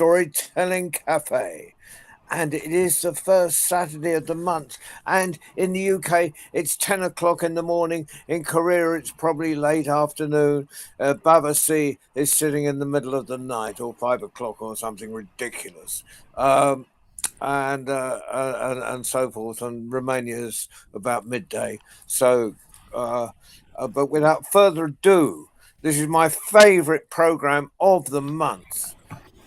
Storytelling Cafe. And it is the first Saturday of the month. And in the UK, it's 10 o'clock in the morning. In Korea, it's probably late afternoon. Battersea is sitting in the middle of the night, or 5 o'clock, or something ridiculous. Um, and so forth. And Romania is about midday. So, but without further ado, this is my favourite program of the month,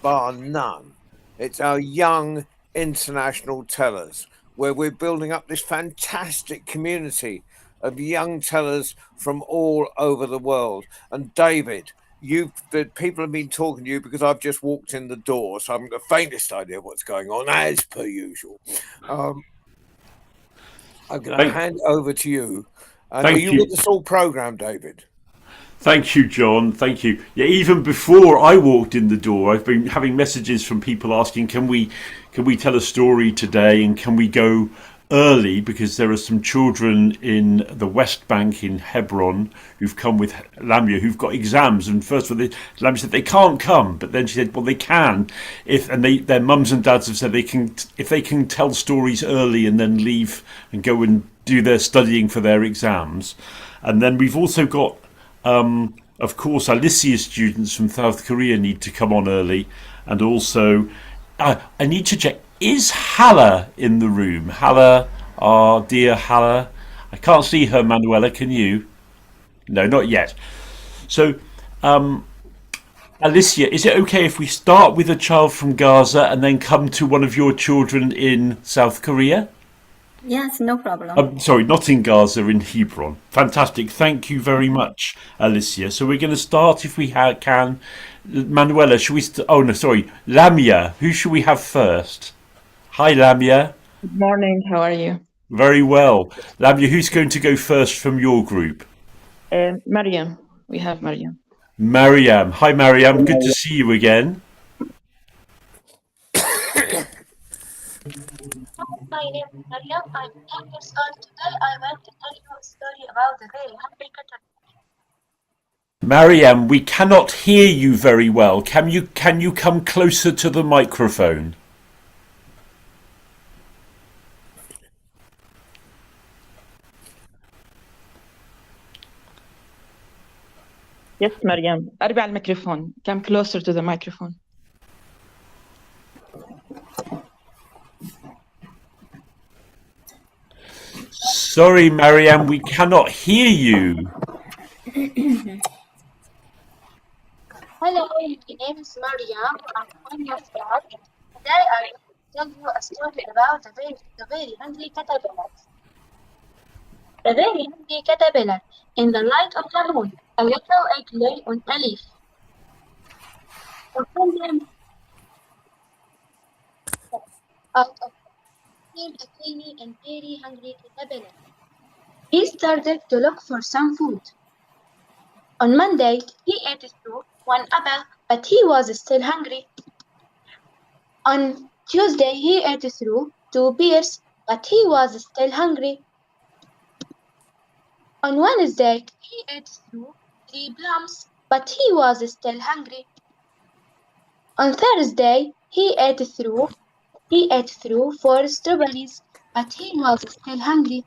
bar none. It's our young international tellers, where we're building up this fantastic community of young tellers from all over the world. And David, the people have been talking to you because I've just walked in the door, so I haven't the faintest idea what's going on, as per usual. Um, I'm going to Thank, hand over to you. And are thank you with you. us all program, David? Thank you, John. Thank you. Yeah, even before I walked in the door, I've been having messages from people asking, can we tell a story today, and can we go early because there are some children in the West Bank in Hebron who've come with Lamia who've got exams. And first of all, Lamia said they can't come, but then she said, well, they can if, and their mums and dads have said they can if they can tell stories early and then leave and go and do their studying for their exams. And then we've also got of course, Alicia students from South Korea need to come on early, and also I need to check: is Hala in the room? Hala, our dear Hala. I can't see her, Manuela. Can you? No, not yet. So, Alicia, is it okay if we start with a child from Gaza and then come to one of your children in South Korea? Yes, no problem. Sorry, not in Gaza, in Hebron. Fantastic. Thank you very much, Alicia. So we're going to start, if we can. Manuela, should we? Oh no, sorry, Lamia. Who should we have first? Hi, Lamia. Good morning. How are you? Very well, Lamia. Who's going to go first from your group? Mariam. We have Mariam. Mariam. Hi, Mariam. Good to see you again. My name is Mariam. I'm 10 years old. Today I want to tell you a story about the very hungry caterpillar. Mariam, we cannot hear you very well. Can you come closer to the microphone? Yes, Mariam. قربي على الميكروفون. Come closer to the microphone. Sorry, Mariam, we cannot hear you. Hello, my name is Mariam. I'm 1 year old. Today I will tell you a story about the very hungry caterpillar. The very hungry caterpillar. In the light of the moon, a little egg lay on a leaf. The children out of came a tiny and very hungry caterpillar. He started to look for some food. On Monday, he ate through one apple, but he was still hungry. On Tuesday, he ate through 2 pears, but he was still hungry. On Wednesday, he ate through 3 plums, but he was still hungry. On Thursday, he ate through 4 strawberries, but he was still hungry.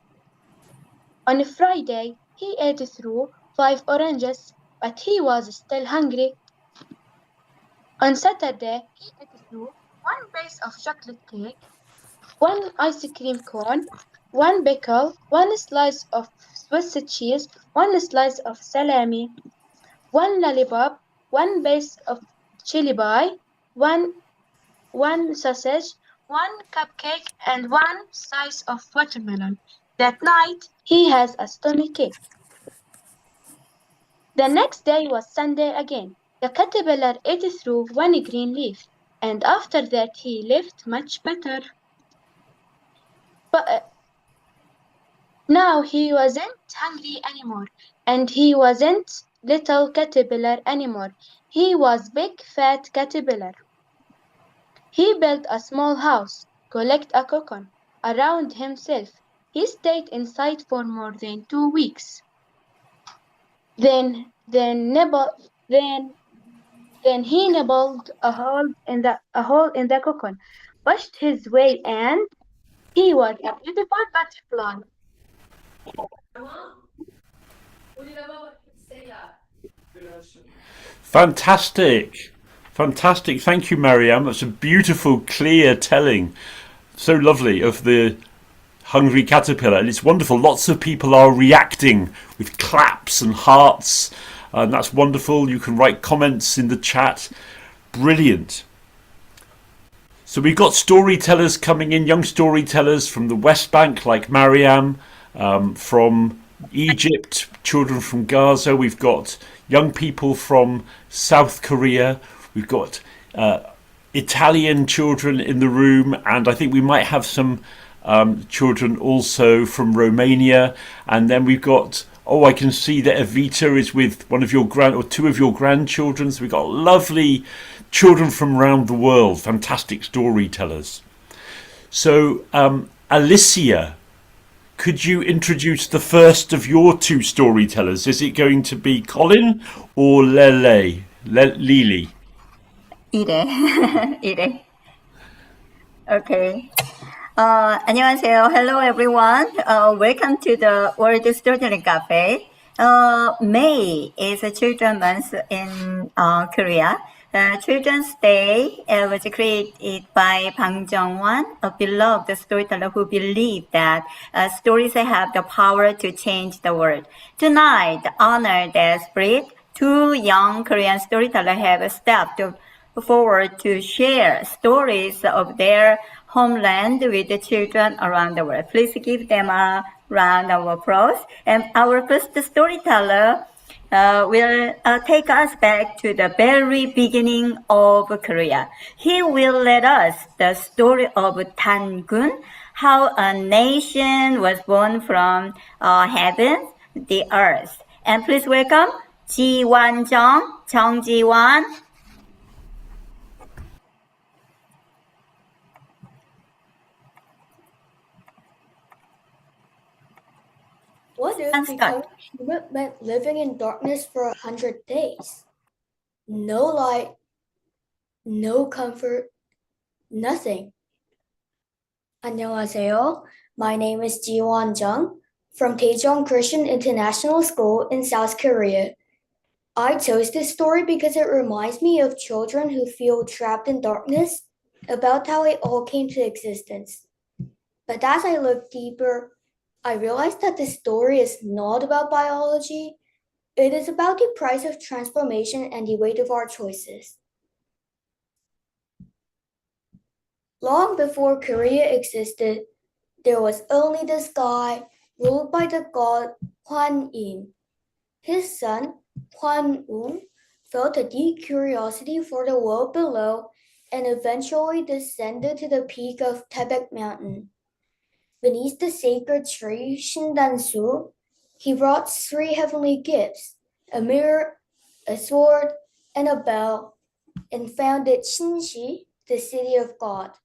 On Friday, he ate through 5 oranges, but he was still hungry. On Saturday, he ate through 1 piece of chocolate cake, 1 ice cream cone, 1 pickle, 1 slice of Swiss cheese, 1 slice of salami, 1 lollipop, 1 piece of chili pie, 1 sausage, 1 cupcake, and 1 slice of watermelon. That night, he has a stony cake. The next day was Sunday again. The caterpillar ate through 1 green leaf, and after that he lived much better. But now he wasn't hungry anymore, and he wasn't little caterpillar anymore. He was big fat caterpillar. He built a small house, collect a cocoon around himself. He stayed inside for more than 2 weeks. Then the Then he nibbled a hole in the cocoon, pushed his way, and he was a beautiful butterfly. Fantastic. Fantastic. Thank you, Mariam. That's a beautiful, clear telling. So lovely of the hungry caterpillar. And it's wonderful. Lots of people are reacting with claps and hearts. And that's wonderful. You can write comments in the chat. Brilliant. So we've got storytellers coming in, young storytellers from the West Bank like Mariam, from Egypt, children from Gaza. We've got young people from South Korea. We've got Italian children in the room, and I think we might have some children also from Romania. And then we've got, I can see that Evita is with one of your two of your grandchildren. So we've got lovely children from around the world, fantastic storytellers. So Alicia, could you introduce the first of your two storytellers? Is it going to be Colin or Lily? 이래. 이래. Okay. 안녕하세요. Hello, everyone. Welcome to the World Storytelling Cafe. May is a Children's Month in Korea. Children's Day was created by Bang Jung-won, a beloved storyteller who believed that stories have the power to change the world. Tonight, to honor that spirit, two young Korean storytellers have stepped forward to share stories of their homeland with the children around the world. Please give them a round of applause. And our first storyteller will take us back to the very beginning of Korea. He will let us the story of Tangun, how a nation was born from heaven, the earth. And please welcome Ji-wan Jung Ji-wan. What if becoming human meant living in darkness for 100 days? No light, no comfort, nothing. 안녕하세요. My name is Ji-won Jung from Daejeon Christian International School in South Korea. I chose this story because it reminds me of children who feel trapped in darkness, about how it all came to existence. But as I looked deeper, I realized that this story is not about biology. It is about the price of transformation and the weight of our choices. Long before Korea existed, there was only the sky, ruled by the god Hwan In. His son, Hwan Un, felt a deep curiosity for the world below and eventually descended to the peak of Taebaek Mountain. Beneath the sacred tree Shindansu, he brought 3 heavenly gifts, a mirror, a sword, and a bell, and founded Shinshi, the city of God.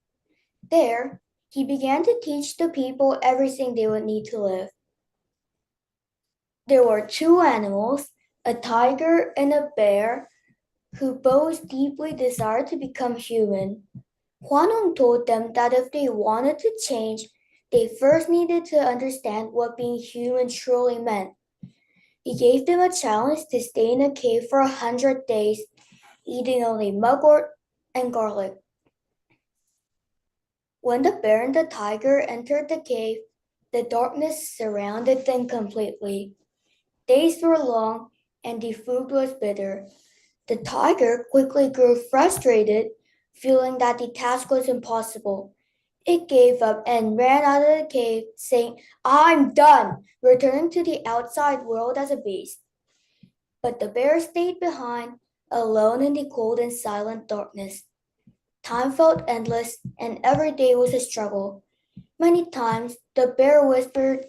There, he began to teach the people everything they would need to live. There were 2 animals, a tiger and a bear, who both deeply desired to become human. Hwanung told them that if they wanted to change, they first needed to understand what being human truly meant. He gave them a challenge to stay in a cave for 100 days, eating only mugwort and garlic. When the bear and the tiger entered the cave, the darkness surrounded them completely. Days were long, and the food was bitter. The tiger quickly grew frustrated, feeling that the task was impossible. It gave up and ran out of the cave, saying, "I'm done," returning to the outside world as a beast. But the bear stayed behind, alone in the cold and silent darkness. Time felt endless, and every day was a struggle. Many times, the bear whispered,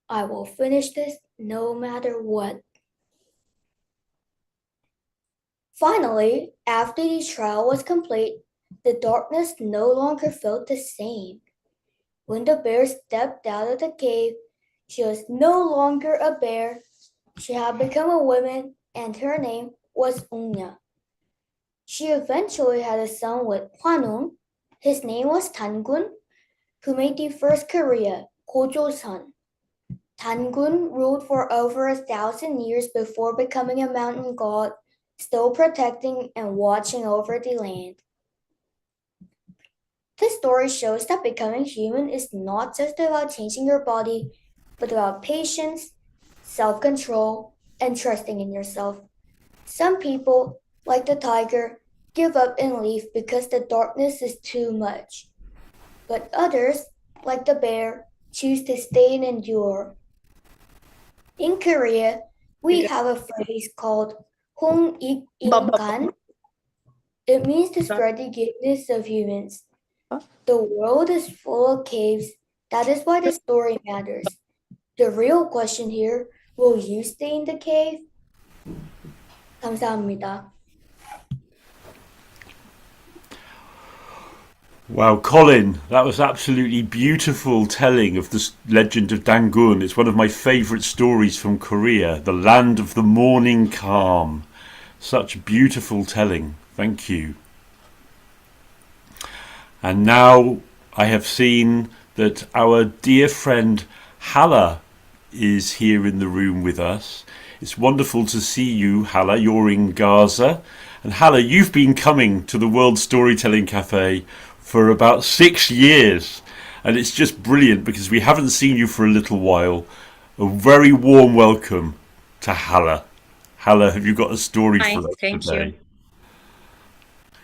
"I will finish this no matter what." Finally, after the trial was complete, the darkness no longer felt the same. When the bear stepped out of the cave, she was no longer a bear. She had become a woman, and her name was Unya. She eventually had a son with Hwanung. His name was Dangun, who made the first Korea, Gojoseon. Dangun ruled for over 1,000 years before becoming a mountain god, still protecting and watching over the land. This story shows that becoming human is not just about changing your body, but about patience, self-control, and trusting in yourself. Some people, like the tiger, give up and leave because the darkness is too much. But others, like the bear, choose to stay and endure. In Korea, we have a phrase called Hong Ik In Kan. It means to spread the goodness of humans. The world is full of caves. That is why the story matters. The real question here, will you stay in the cave? 감사합니다. Wow, Colin, that was absolutely beautiful telling of the legend of Dangun. It's one of my favourite stories from Korea, the land of the morning calm. Such beautiful telling. Thank you. And now I have seen that our dear friend Hala is here in the room with us. It's wonderful to see you, Hala. You're in Gaza. And Hala, you've been coming to the World Storytelling Cafe for about 6 years, and it's just brilliant because we haven't seen you for a little while. A very warm welcome to Hala. Hala, have you got a story for us Thank today? you.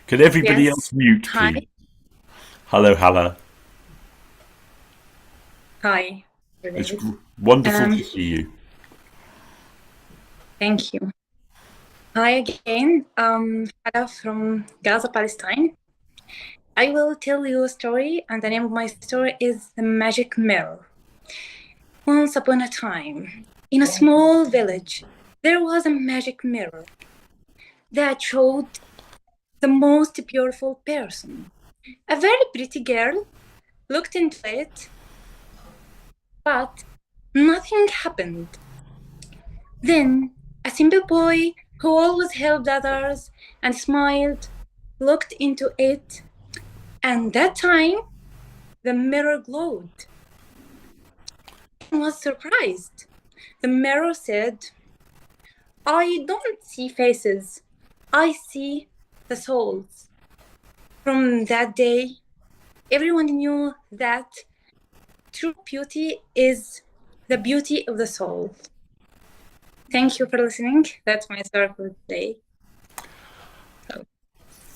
Can everybody Yes. else mute, Hi. please? Hello, Hala. Hi. It's wonderful Um, to see you. Thank you. Hi again. Hala from Gaza, Palestine. I will tell you a story, and the name of my story is The Magic Mirror. Once upon a time, in a small village, there was a magic mirror that showed the most beautiful person. A very pretty girl looked into it, but nothing happened. Then a simple boy who always helped others and smiled looked into it, and that time the mirror glowed. He was surprised. The mirror said, "I don't see faces, I see the souls." From that day, everyone knew that true beauty is the beauty of the soul. Thank you for listening. That's my story for today.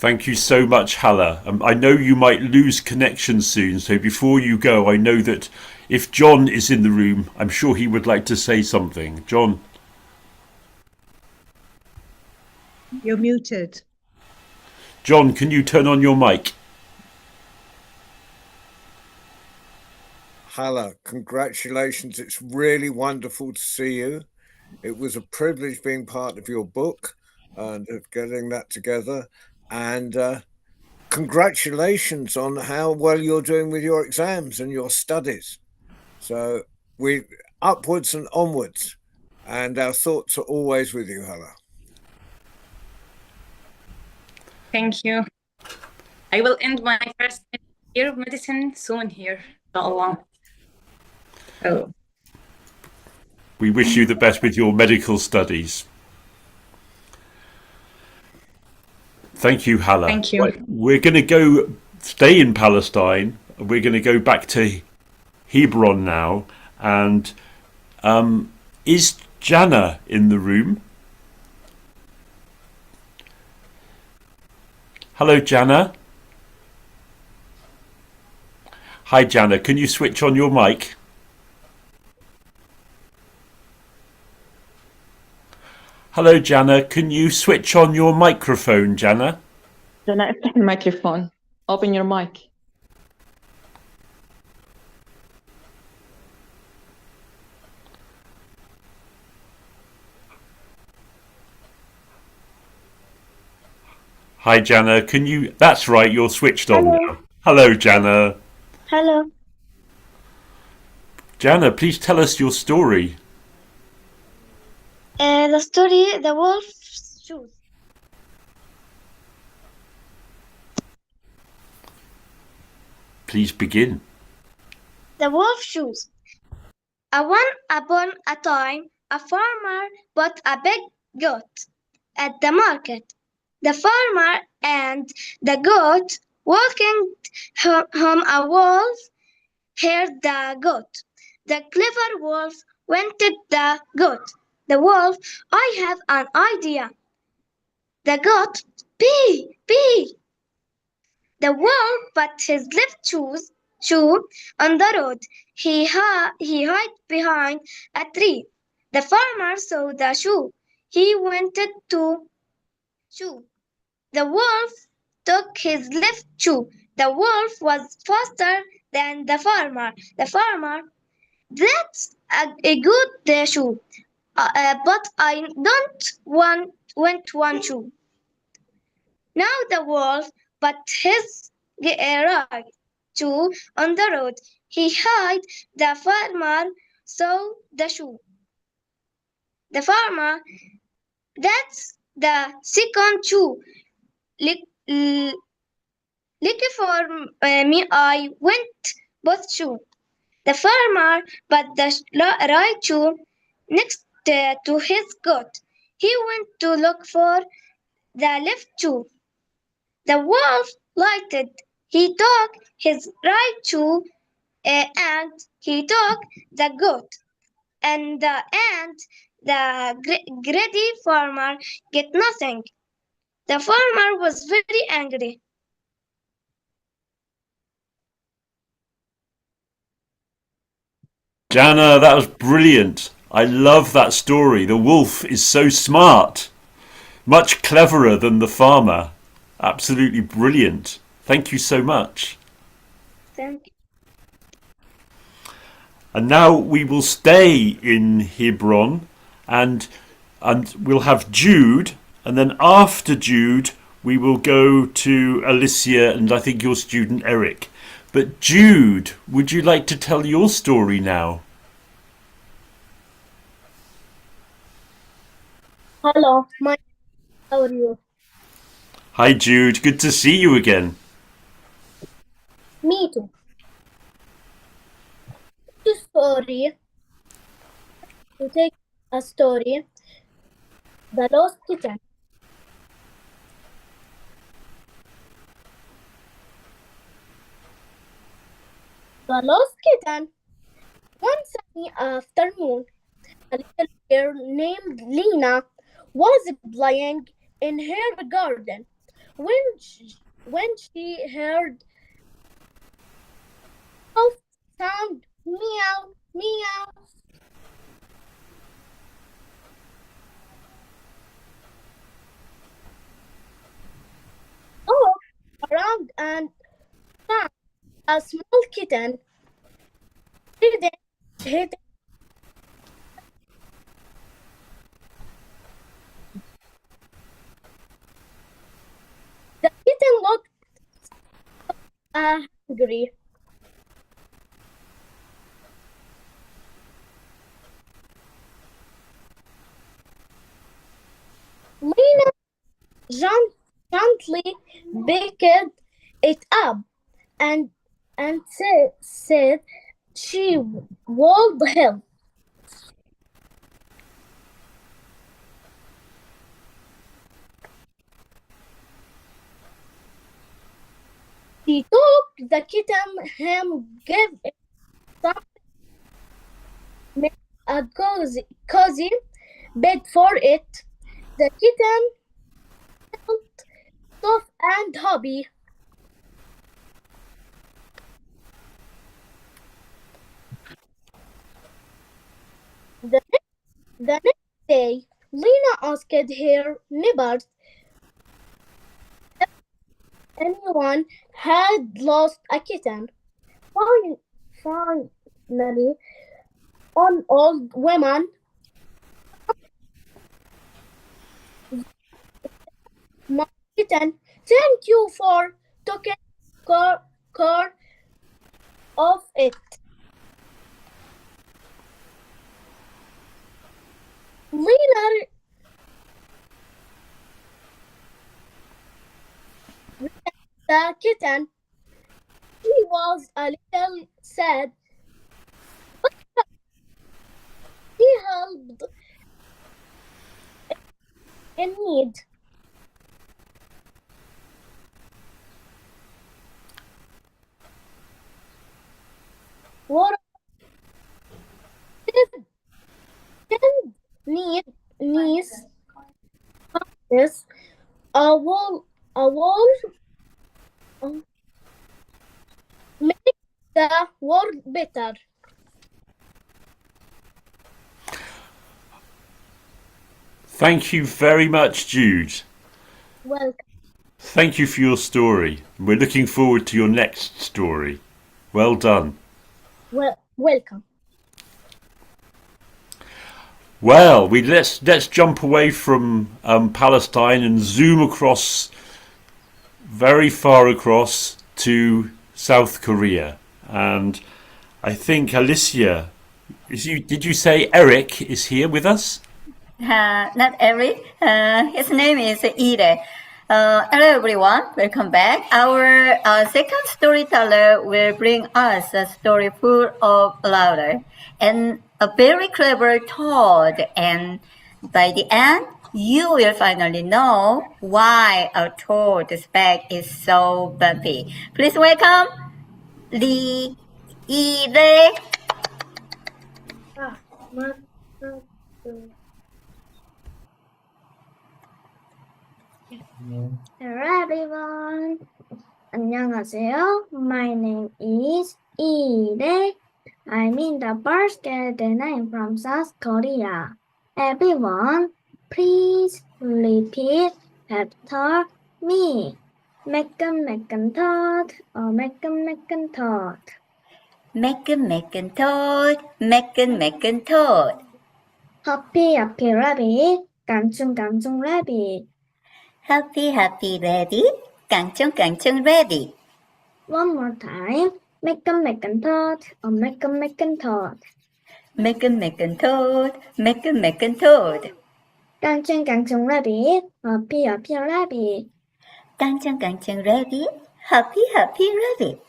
Thank you so much, Hala. I know you might lose connection soon, so before you go, I know that if John is in the room, I'm sure he would like to say something. John. You're muted. John, can you turn on your mic? Hala, congratulations. It's really wonderful to see you. It was a privilege being part of your book and of getting that together. And congratulations on how well you're doing with your exams and your studies. So we upwards and onwards. And our thoughts are always with you, Hala. Thank you. I will end my first year of medicine soon here. Inshallah. Oh. We wish you the best with your medical studies. Thank you, Hala. Thank you. Right, we're going to go stay in Palestine. We're going to go back to Hebron now. And is Jana in the room? Hello, Jana. Hi, Jana. Can you switch on your mic? Hello, Jana. Can you switch on your microphone, Jana? جنى افتح الميكروفون. Open your mic. Hi, Jana. Can you... That's right, you're switched on now. Hello, Jana. Hello. Jana, please tell us your story. The story, The Wolf's Shoes. Please begin. The wolf shoes. One upon a time, a farmer bought a big goat at the market. The farmer and the goat walking home, a wolf heard the goat. The clever wolf went to the goat. The wolf, I have an idea. The goat, pee, pee. The wolf put his left shoe on the road. He hid behind a tree. The farmer saw the shoe. He wanted to shoe. The wolf took his left shoe. The wolf was faster than the farmer. The farmer, that's a good shoe, but I don't want one shoe. Now the wolf put his right shoe on the road. He hid. The farmer saw the shoe. The farmer, that's the second shoe. Lucky for me, I went both shoe. The farmer put the right shoe next to his goat. He went to look for the left shoe. The wolf lighted. He took his right shoe and he took the goat. And the greedy farmer get nothing. The farmer was very angry. Jana, that was brilliant. I love that story. The wolf is so smart. Much cleverer than the farmer. Absolutely brilliant. Thank you so much. Thank you. And now we will stay in Hebron and we'll have Jude, and then after Jude we will go to Alicia and I think your student Eric. But Jude, would you like to tell your story now? Hello, how are you? Hi Jude, good to see you again. Me too. Story. To take a story, The Lost Kitten. The Lost Kitten. One sunny afternoon, a little girl named Lena was playing in her garden when she heard a sound, meow, meow. Oh, around and found a small kitten hidden. The kitten looked hungry. Lena gently picked it up and said she would help. She took the kitten home, gave it some, made a cozy bed for it. The kitten felt soft and happy. The next day, Lena asked her neighbors if anyone had lost a kitten. Finally, an old woman my kitten. Thank you for taking care of it. Lena the kitten. She was a little sad. But he helped in need. What didn't need needs this a wall make the world better. Thank you very much, Jude. Welcome. Thank you for your story. We're looking forward to your next story. Well done. Welcome. Well, let's jump away from Palestine and zoom across, very far across, to South Korea. And I think Alicia, did you say Eric is here with us? Not Eric. His name is Ide. Hello everyone, welcome back. Our second storyteller will bring us a story full of laughter and a very clever toad. And by the end, you will finally know why a toad's back is so bumpy. Please welcome Lee Ide. Hello everyone. 안녕하세요. My name is Ide. I'm in the first grade and I'm from South Korea. Everyone, please repeat after me. Mecken toad or mecken toad. Mecken toad, mecken toad. Happy rabbit, 깡충 rabbit. Happy ready, 깡총 ready. One more time. Mecken toad or mecken toad. Mecken toad, mecken toad. 깡충 rabbit, happy rabbit. 깡총 ready, happy ready.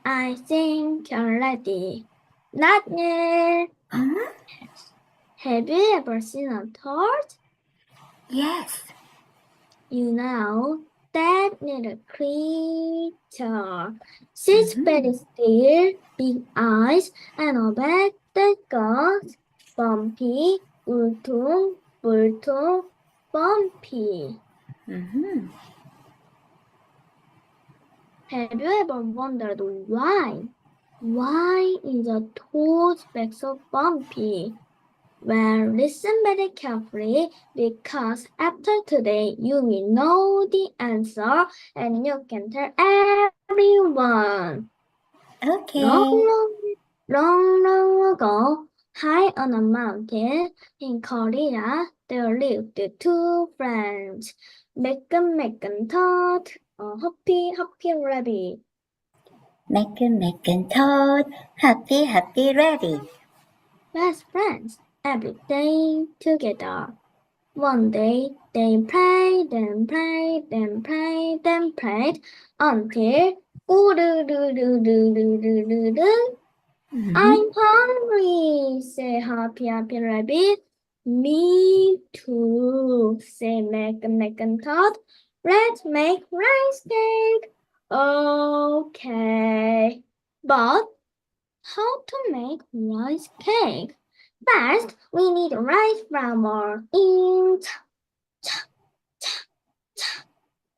I think you're ready. Not yet. Huh? Have you ever seen a toad? Yes. You know, that little creature sits very still, big eyes, and a back that goes bumpy, 울퉁, bumpy. Have you ever wondered why? Why is a toad's back so bumpy? Well, listen very carefully because after today you will know the answer and you can tell everyone. Okay. Long ago, high on a mountain in Korea, there lived two friends, Mecken toad or Hoppy rabbit. Mecken toad, happy ready. Best friends. Every day together. One day they prayed and prayed and prayed and prayed until I'm hungry, say Happy Rabbit. Me too, say Mecken toad. Let's make rice cake. Okay, but how to make rice cake? First, we need rice flour in.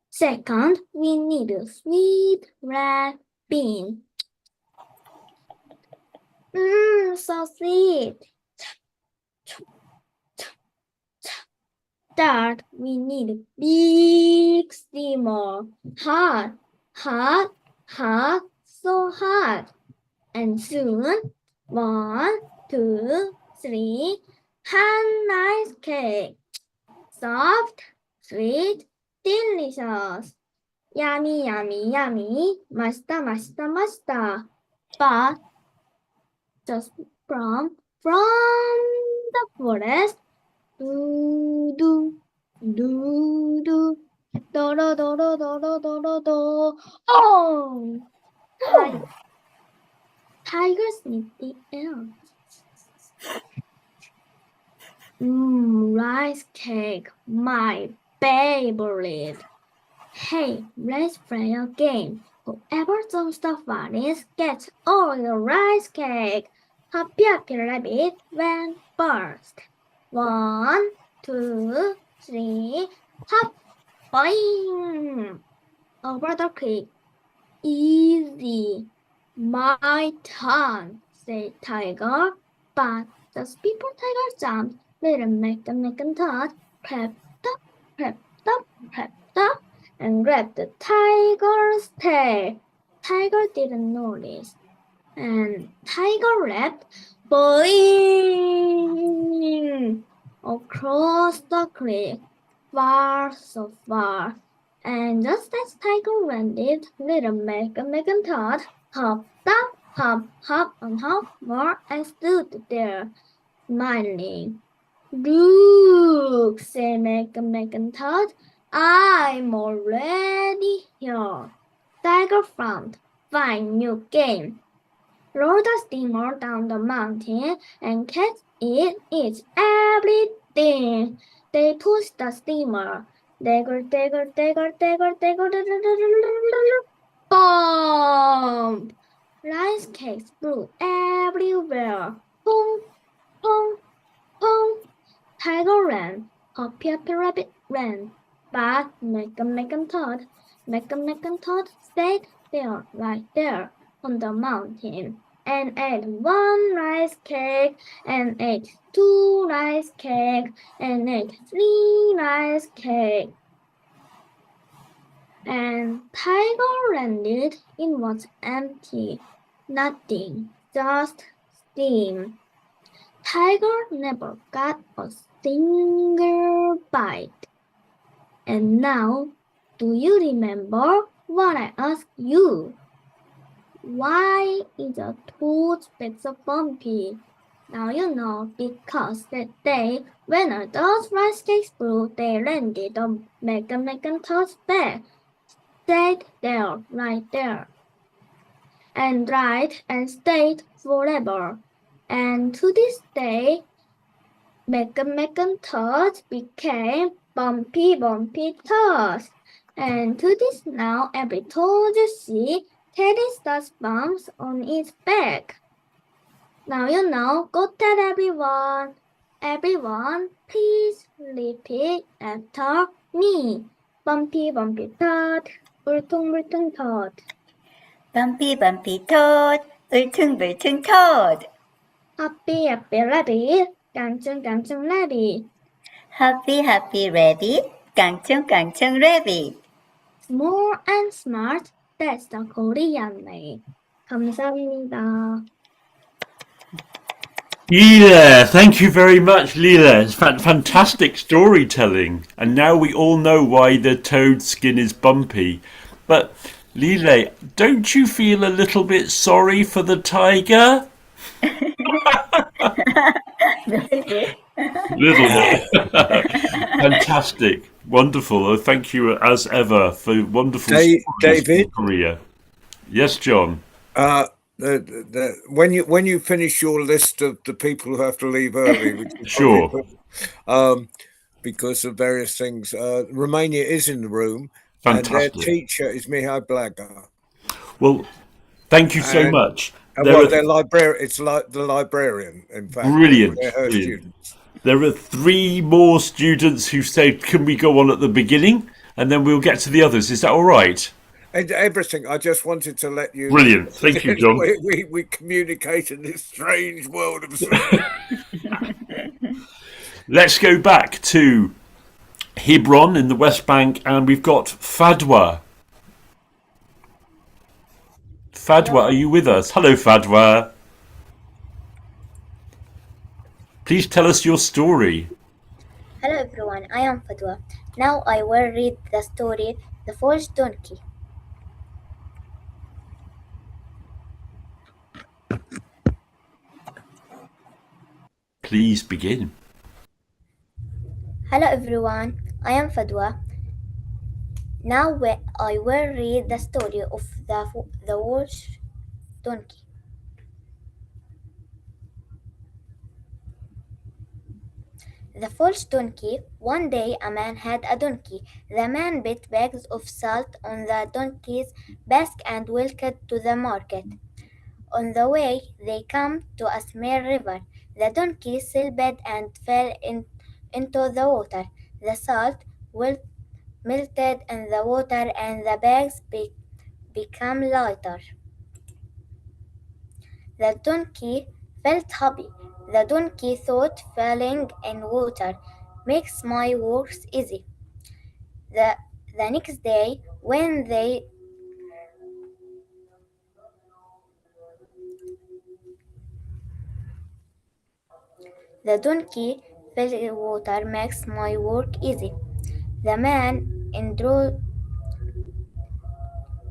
Second, we need a sweet red bean. So sweet. Third, we need a big steamer. Hot, so hot. And soon, 1, 2, 3, hand rice cake. Soft, sweet, delicious. Yummy. 맛있다. But just from the forest, do. Oh, Tigers in the air. Rice cake, my favorite. Hey, let's play a game. Whoever jumps the farthest gets all the rice cake. Happy Happy Rabbit went first. 1, 2, 3, hop! Boing! Over the creek. Easy. My turn, said Tiger. But just before Tiger jumped, little Megan thought, crept up, and grabbed the tiger's tail. Tiger didn't notice. And Tiger leapt, boing, across the creek, far, so far. And just as Tiger landed, little Megan thought, hop, and hop more, and stood there, smiling. Look, said Megan thought, I'm already here. Tiger frowned. Fine new game. Roll the steamer down the mountain and catch it. It's everything. They pushed the steamer. Dagger, boom! Rice cakes flew everywhere. Pong, pong, pong. Tiger ran. Happy Rabbit ran. But Megan thought stayed there, right there, on the mountain, and ate 1 rice cake, and ate 2 rice cake, and ate 3 rice cake. And Tiger landed in what's empty. Nothing, just steam. Tiger never got a single bite. And now, do you remember what I asked you? Why is a toad back so bumpy? Now you know, because that day, when those rice cakes flew, they landed on Megan Toad's back. Stayed there, right there. And dried and stayed forever. And to this day, Megan Toad became Bumpy Toad. And to this now, every toad you see carries dust bumps on its back. Now you know, go tell everyone. Everyone, please repeat after me. Bumpy Toad, 울퉁불퉁 Toad. Bumpy Toad, 울퉁불퉁 Toad. Happy Rabbit, 깡충 Rabbit. Happy Rabbit, 깡충 Rabbit. Small and smart, that's the Korean way. 감사합니다. Leela, thank you very much, Leela. It's fantastic storytelling. And now we all know why the toad's skin is bumpy. But, Leela, don't you feel a little bit sorry for the tiger? Little bit. Little bit. Fantastic. Wonderful. Thank you as ever for wonderful stories David? from Korea. Yes, John. When you finish your list of the people who have to leave early, which is Sure. because of various things, Romania is in the room, Fantastic. and their teacher is Mihai Blaga. Well, thank you so much. Their librarian. It's like the librarian, in fact. Brilliant. They're her students. There are 3 more students who said, can we go on at the beginning? And then we'll get to the others. Is that all right? And everything. I just wanted to let you. Brilliant. Thank you, John. We communicate in this strange world of sound. Let's go back to Hebron in the West Bank, and we've got Fadwa. Fadwa, are you with us? Hello, Fadwa. Please tell us your story. Hello everyone, I am Fadwa. Now I will read the story, The False Donkey. Please begin. Hello everyone, I am Fadwa. Now I will read the story of the Welsh donkey. The false donkey. One day a man had a donkey. The man put bags of salt on the donkey's back and walked to the market. On the way, they came to a small river. The donkey slipped and fell into the water. The salt melted in the water and the bags became lighter. The donkey felt happy. The donkey thought falling in water makes my work easy. The next day, when the donkey fell in water makes my work easy. The man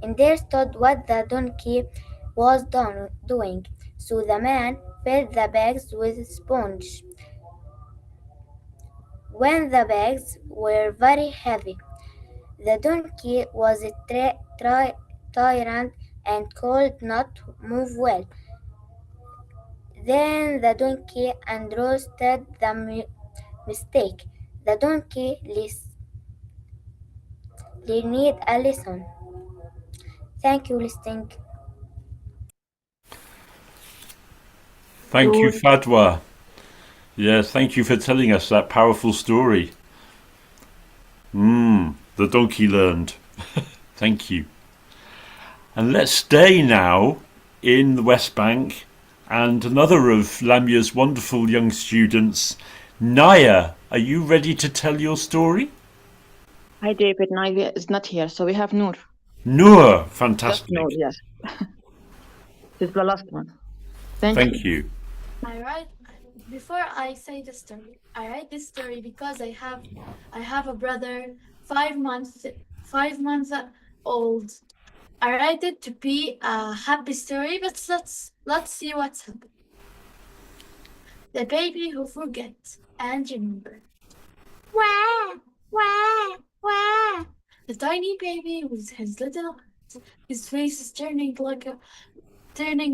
understood what the donkey was doing, so the man filled the bags with sponge. When the bags were very heavy, the donkey was tired and could not move well. Then the donkey understood the mistake. The donkey learned a lesson. Thank you, listening. Thank you, Fadwa. Yes, thank you for telling us that powerful story. The donkey learned. Thank you. And let's stay now in the West Bank and another of Lamia's wonderful young students, Naya. Are you ready to tell your story? Hi, David. Naya is not here, so we have Noor. Noor, fantastic. Noor, yes. This is the last one. Thank you. Before I say the story, I write this story because I have a brother 5 months old. I write it to be a happy story, but let's see what's happened. The baby who forgets and remembers. Wah, wah, wah. The tiny baby with his face is turning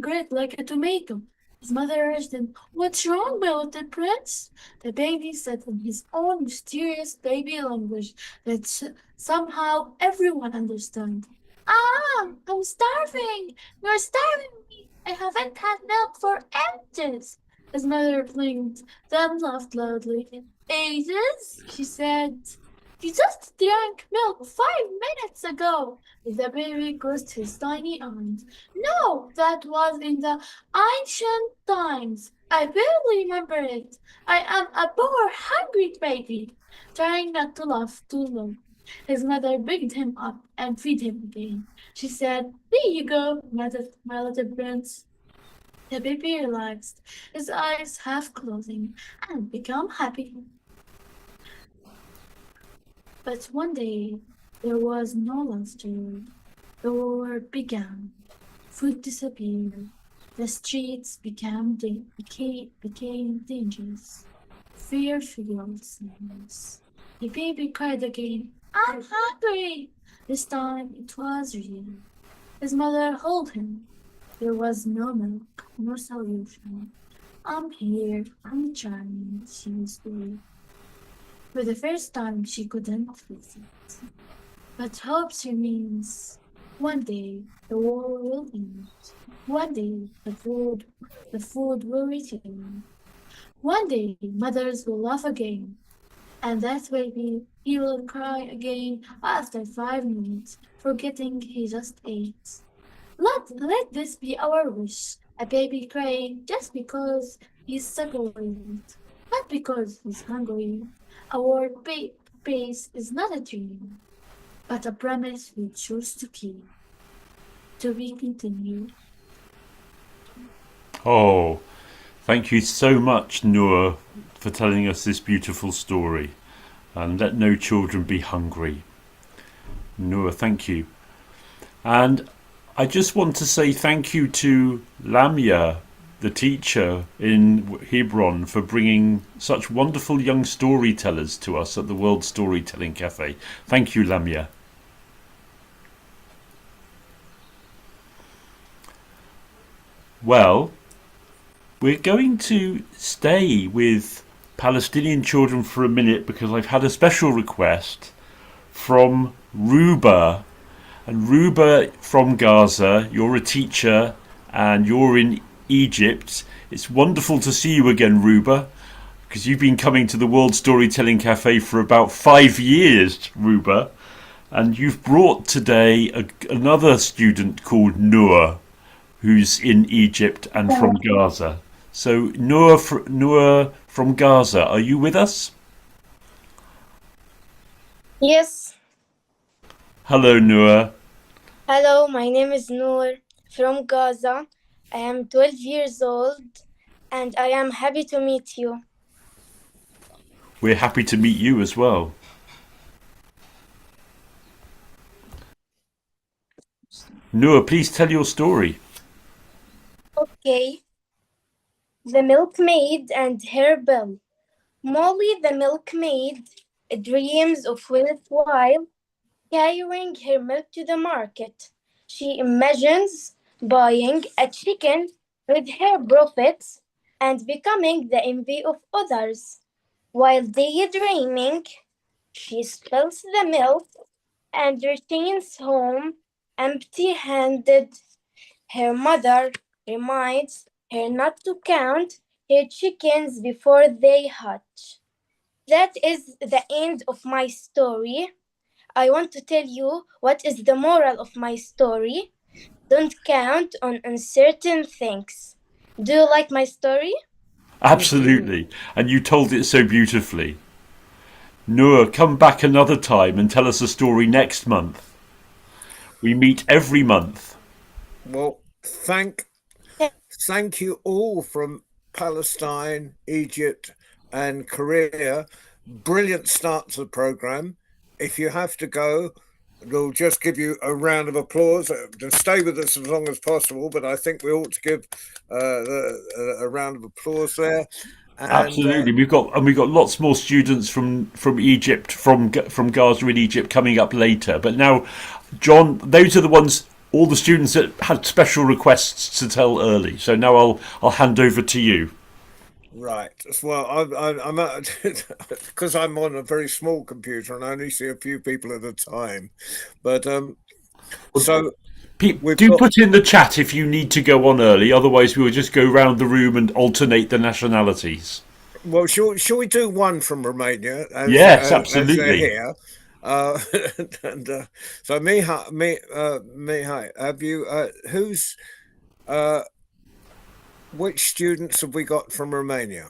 red like a tomato. His mother urged him, "What's wrong, my little prince?" The baby said in his own mysterious baby language that somehow everyone understood. "I'm starving! You're starving me! I haven't had milk for ages!" His mother blinked, then laughed loudly. "Ages?" she said. "You just drank milk 5 minutes ago." The baby closed his tiny arms. "No, that was in the ancient times. I barely remember it. I am a poor, hungry baby." Trying not to laugh too long, his mother picked him up and fed him again. She said, "There you go, my little prince." The baby relaxed, his eyes half closing, and became happy. But one day, there was no laughter. The war began. Food disappeared. The streets became dangerous. Fear filled silence. The baby cried again, "I'm hungry!" This time it was real. His mother held him. There was no milk, no solution. "I'm here, I'm trying," she whispered. For the first time, she couldn't face it. But hope remains. One day, the war will end. One day, the food will return. One day, mothers will laugh again. And that baby, he will cry again after 5 minutes, forgetting he just ate. Let this be our wish. A baby crying just because he's suckling, not because he's hungry. Our pace is not a dream, but a promise we choose to keep. To be continued. Oh, thank you so much, Noor, for telling us this beautiful story. And let no children be hungry. Noor, thank you. And I just want to say thank you to Lamia, the teacher in Hebron, for bringing such wonderful young storytellers to us at the World Storytelling Cafe. Thank you, Lamia. Well, we're going to stay with Palestinian children for a minute because I've had a special request from Ruba. And Ruba from Gaza, you're a teacher and you're in Egypt. It's wonderful to see you again, Ruba, because you've been coming to the World Storytelling Cafe for about 5 years, Ruba. And you've brought today another student called Noor, who's in Egypt and from Gaza. So Noor from Gaza, are you with us? Yes. Hello, Noor. Hello, my name is Noor from Gaza. I am 12 years old and I am happy to meet you. We're happy to meet you as well. Noor, please tell your story. Okay. The milkmaid and her bill. Molly the milkmaid dreams of wealth while carrying her milk to the market. She imagines buying a chicken with her profits and becoming the envy of others. While daydreaming, she spills the milk and returns home empty-handed. Her mother reminds her not to count her chickens before they hatch. That is the end of my story. I want to tell you what is the moral of my story. Don't count on uncertain things. Do you like my story? Absolutely. And you told it so beautifully. Noor, come back another time and tell us a story next month. We meet every month. Well, thank you all from Palestine, Egypt, and Korea. Brilliant start to the program. If you have to go, we'll just give you a round of applause to stay with us as long as possible. But I think we ought to give a round of applause there. And, Absolutely, we've got lots more students from Egypt, from Gaza in Egypt coming up later. But now, John, those are the ones, all the students that had special requests to tell early. So now I'll hand over to you. Right. Well, I'm because I'm on a very small computer and I only see a few people at a time. But so do put in the chat if you need to go on early. Otherwise, we'll just go round the room and alternate the nationalities. Well, shall we do one from Romania? Yes, absolutely. Here. So Mihai, have you which students have we got from Romania?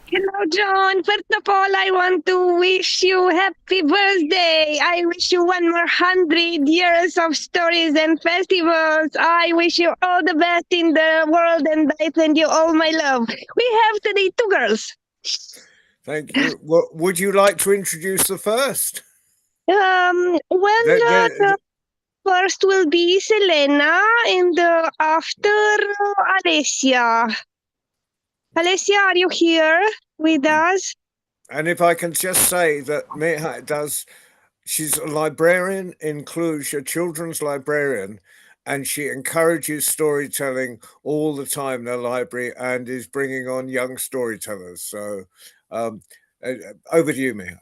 Hello, John. First of all, I want to wish you happy birthday. I wish you 100 years of stories and festivals. I wish you all the best in the world, and I send you all my love. We have today 2 girls. Thank you. Well, would you like to introduce the first? The first will be Selena, and after Alessia. Alessia, are you here with us? And if I can just say that Mihai she's a librarian in Cluj, a children's librarian, and she encourages storytelling all the time in the library and is bringing on young storytellers. So over to you, Mihai.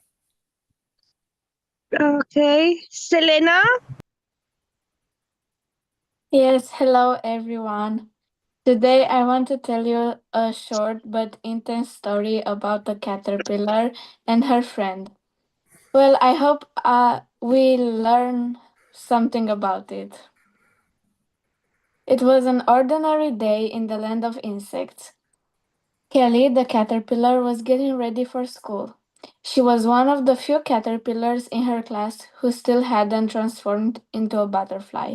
Okay, Selena? Yes, hello everyone. Today I want to tell you a short but intense story about a caterpillar and her friend. Well, I hope we learn something about it. It was an ordinary day in the land of insects. Kelly, the caterpillar, was getting ready for school. She was one of the few caterpillars in her class who still hadn't transformed into a butterfly,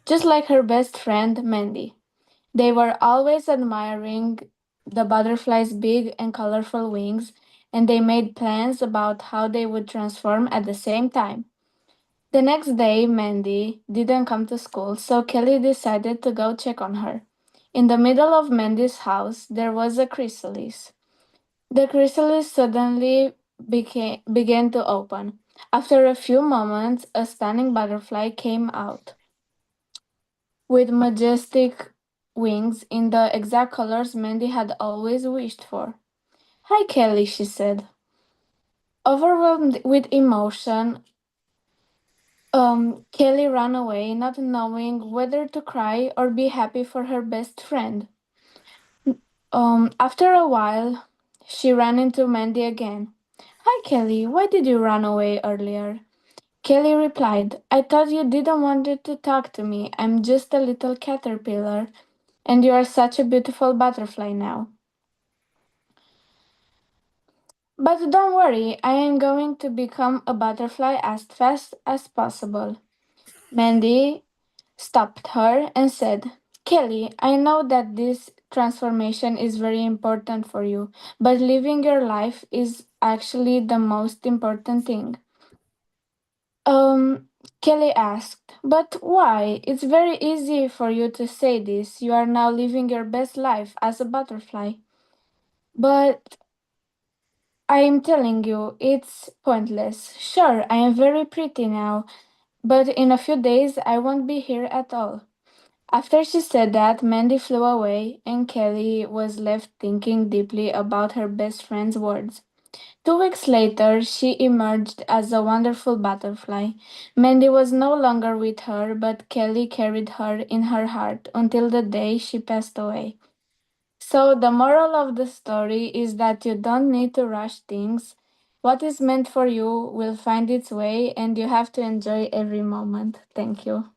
just like her best friend Mandy. They were always admiring the butterfly's big and colorful wings, and they made plans about how they would transform at the same time. The next day, Mandy didn't come to school, so Kelly decided to go check on her. In the middle of Mandy's house, there was a chrysalis. The chrysalis suddenly began to open. After a few moments, a stunning butterfly came out with majestic wings in the exact colors Mandy had always wished for. "Hi, Kelly," she said. Overwhelmed with emotion, Kelly ran away, not knowing whether to cry or be happy for her best friend. After a while, she ran into Mandy again. "Hi, Kelly, why did you run away earlier?" Kelly replied, "I thought you didn't want to talk to me. I'm just a little caterpillar, and you are such a beautiful butterfly now. But don't worry, I am going to become a butterfly as fast as possible." Mandy stopped her and said, "Kelly, I know that this transformation is very important for you, but living your life is actually the most important thing." Kelly asked, "But why? It's very easy for you to say this. You are now living your best life as a butterfly." "But I am telling you, it's pointless. Sure, I am very pretty now, but in a few days I won't be here at all." After she said that, Mandy flew away, and Kelly was left thinking deeply about her best friend's words. 2 weeks later, she emerged as a wonderful butterfly. Mandy was no longer with her, but Kelly carried her in her heart until the day she passed away. So, the moral of the story is that you don't need to rush things. What is meant for you will find its way, and you have to enjoy every moment. Thank you.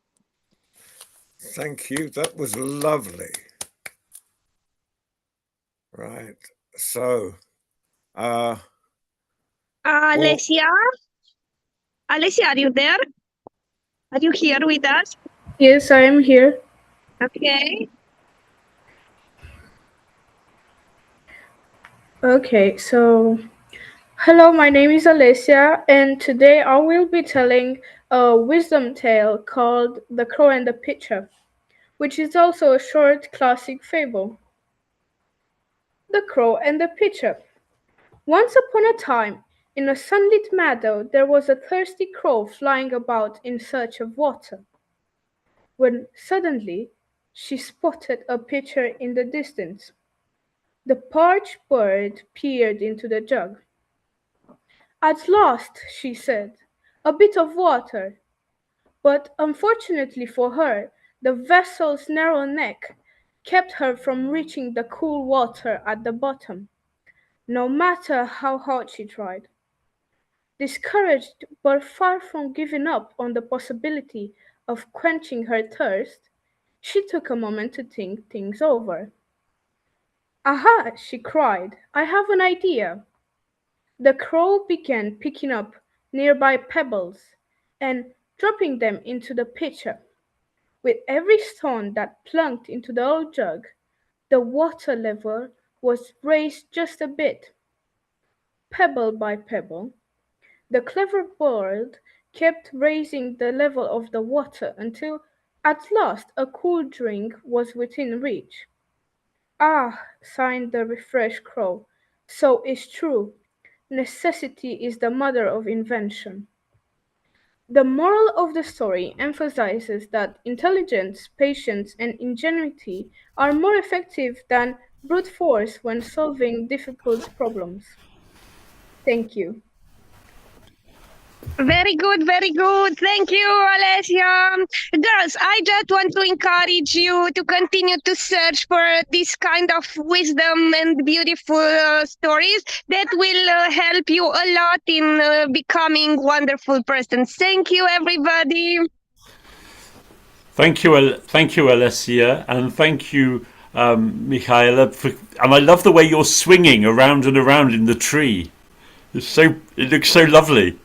Thank you. That was lovely. Right. So, well, Alessia? Alessia, are you there? Are you here with us? Yes, I am here. Okay. Okay, so hello, my name is Alessia, and today I will be telling a wisdom tale called The Crow and the Pitcher, which is also a short classic fable. The Crow and the Pitcher. Once upon a time, in a sunlit meadow, there was a thirsty crow flying about in search of water, when suddenly she spotted a pitcher in the distance. The parched bird peered into the jug. "At last," she said, "a bit of water." But unfortunately for her, the vessel's narrow neck kept her from reaching the cool water at the bottom, no matter how hard she tried. Discouraged, but far from giving up on the possibility of quenching her thirst, she took a moment to think things over. "Aha!" she cried, "I have an idea." The crow began picking up nearby pebbles and dropping them into the pitcher. With every stone that plunked into the old jug, the water level was raised just a bit. Pebble by pebble, the clever bird kept raising the level of the water until at last a cool drink was within reach. "Ah," sighed the refreshed crow, "so it's true. Necessity is the mother of invention." The moral of the story emphasizes that intelligence, patience, and ingenuity are more effective than brute force when solving difficult problems. Thank you. Very good, very good. Thank you, Alessia. Girls, I just want to encourage you to continue to search for this kind of wisdom and beautiful stories that will help you a lot in becoming wonderful persons. Thank you, everybody. Thank you, Alessia, and thank you, Michaela. And I love the way you're swinging around and around in the tree. It looks so lovely.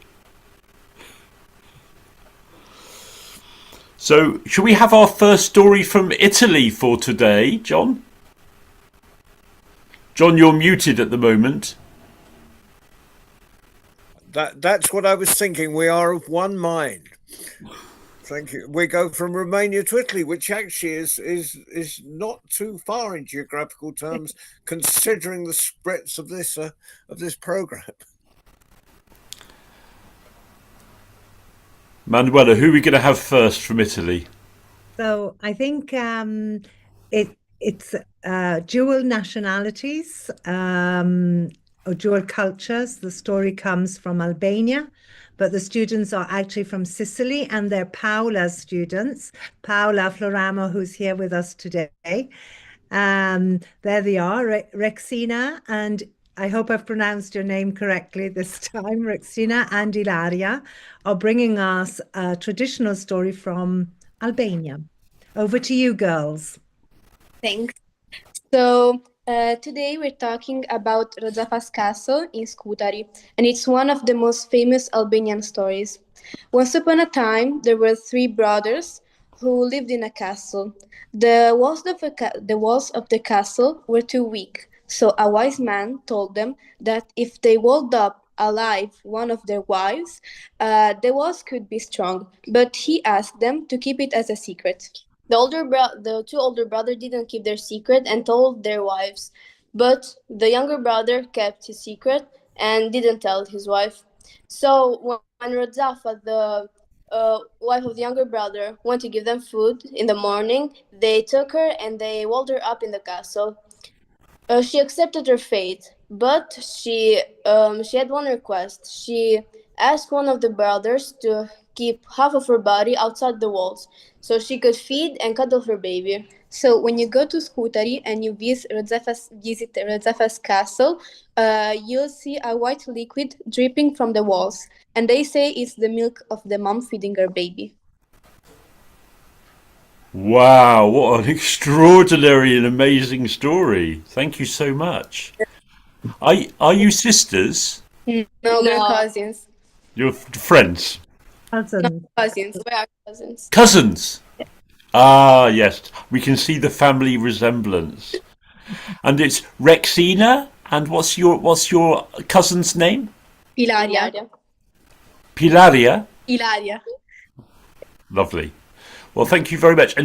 So, should we have our first story from Italy for today, John? John, you're muted at the moment. That's what I was thinking. We are of one mind. Thank you. We go from Romania to Italy, which actually is not too far in geographical terms, considering the spreads of this program. Manuela, who are we going to have first from Italy? So I think It's dual nationalities or dual cultures. The story comes from Albania, but the students are actually from Sicily, and they're Paola's students. Paola Floramo, who's here with us today. There they are, Rexina, and I hope I've pronounced your name correctly this time. Rexina and Ilaria are bringing us a traditional story from Albania. Over to you, girls. Thanks. So today we're talking about Rodzafa's castle in Scutari, and it's one of the most famous Albanian stories. Once upon a time, there were three brothers who lived in a castle. The walls of the castle were too weak, so a wise man told them that if they walled up alive one of their wives, the walls could be strong, but he asked them to keep it as a secret. The two older brothers didn't keep their secret and told their wives, but the younger brother kept his secret and didn't tell his wife. So when Rodzafa, the wife of the younger brother, went to give them food in the morning, they took her and they walled her up in the castle. She accepted her fate, but she had one request. She asked one of the brothers to keep half of her body outside the walls, so she could feed and cuddle her baby. So when you go to Scutari and you visit Rodzafa's castle, you'll see a white liquid dripping from the walls, and they say it's the milk of the mom feeding her baby. Wow, what an extraordinary and amazing story. Thank you so much. Are you sisters? No, we're cousins. You're friends? Cousins. No, cousins. We are cousins. Cousins? Ah, yes. We can see the family resemblance. And it's Rexina, and what's your cousin's name? Ilaria. Pilaria? Ilaria. Lovely. Well, thank you very much.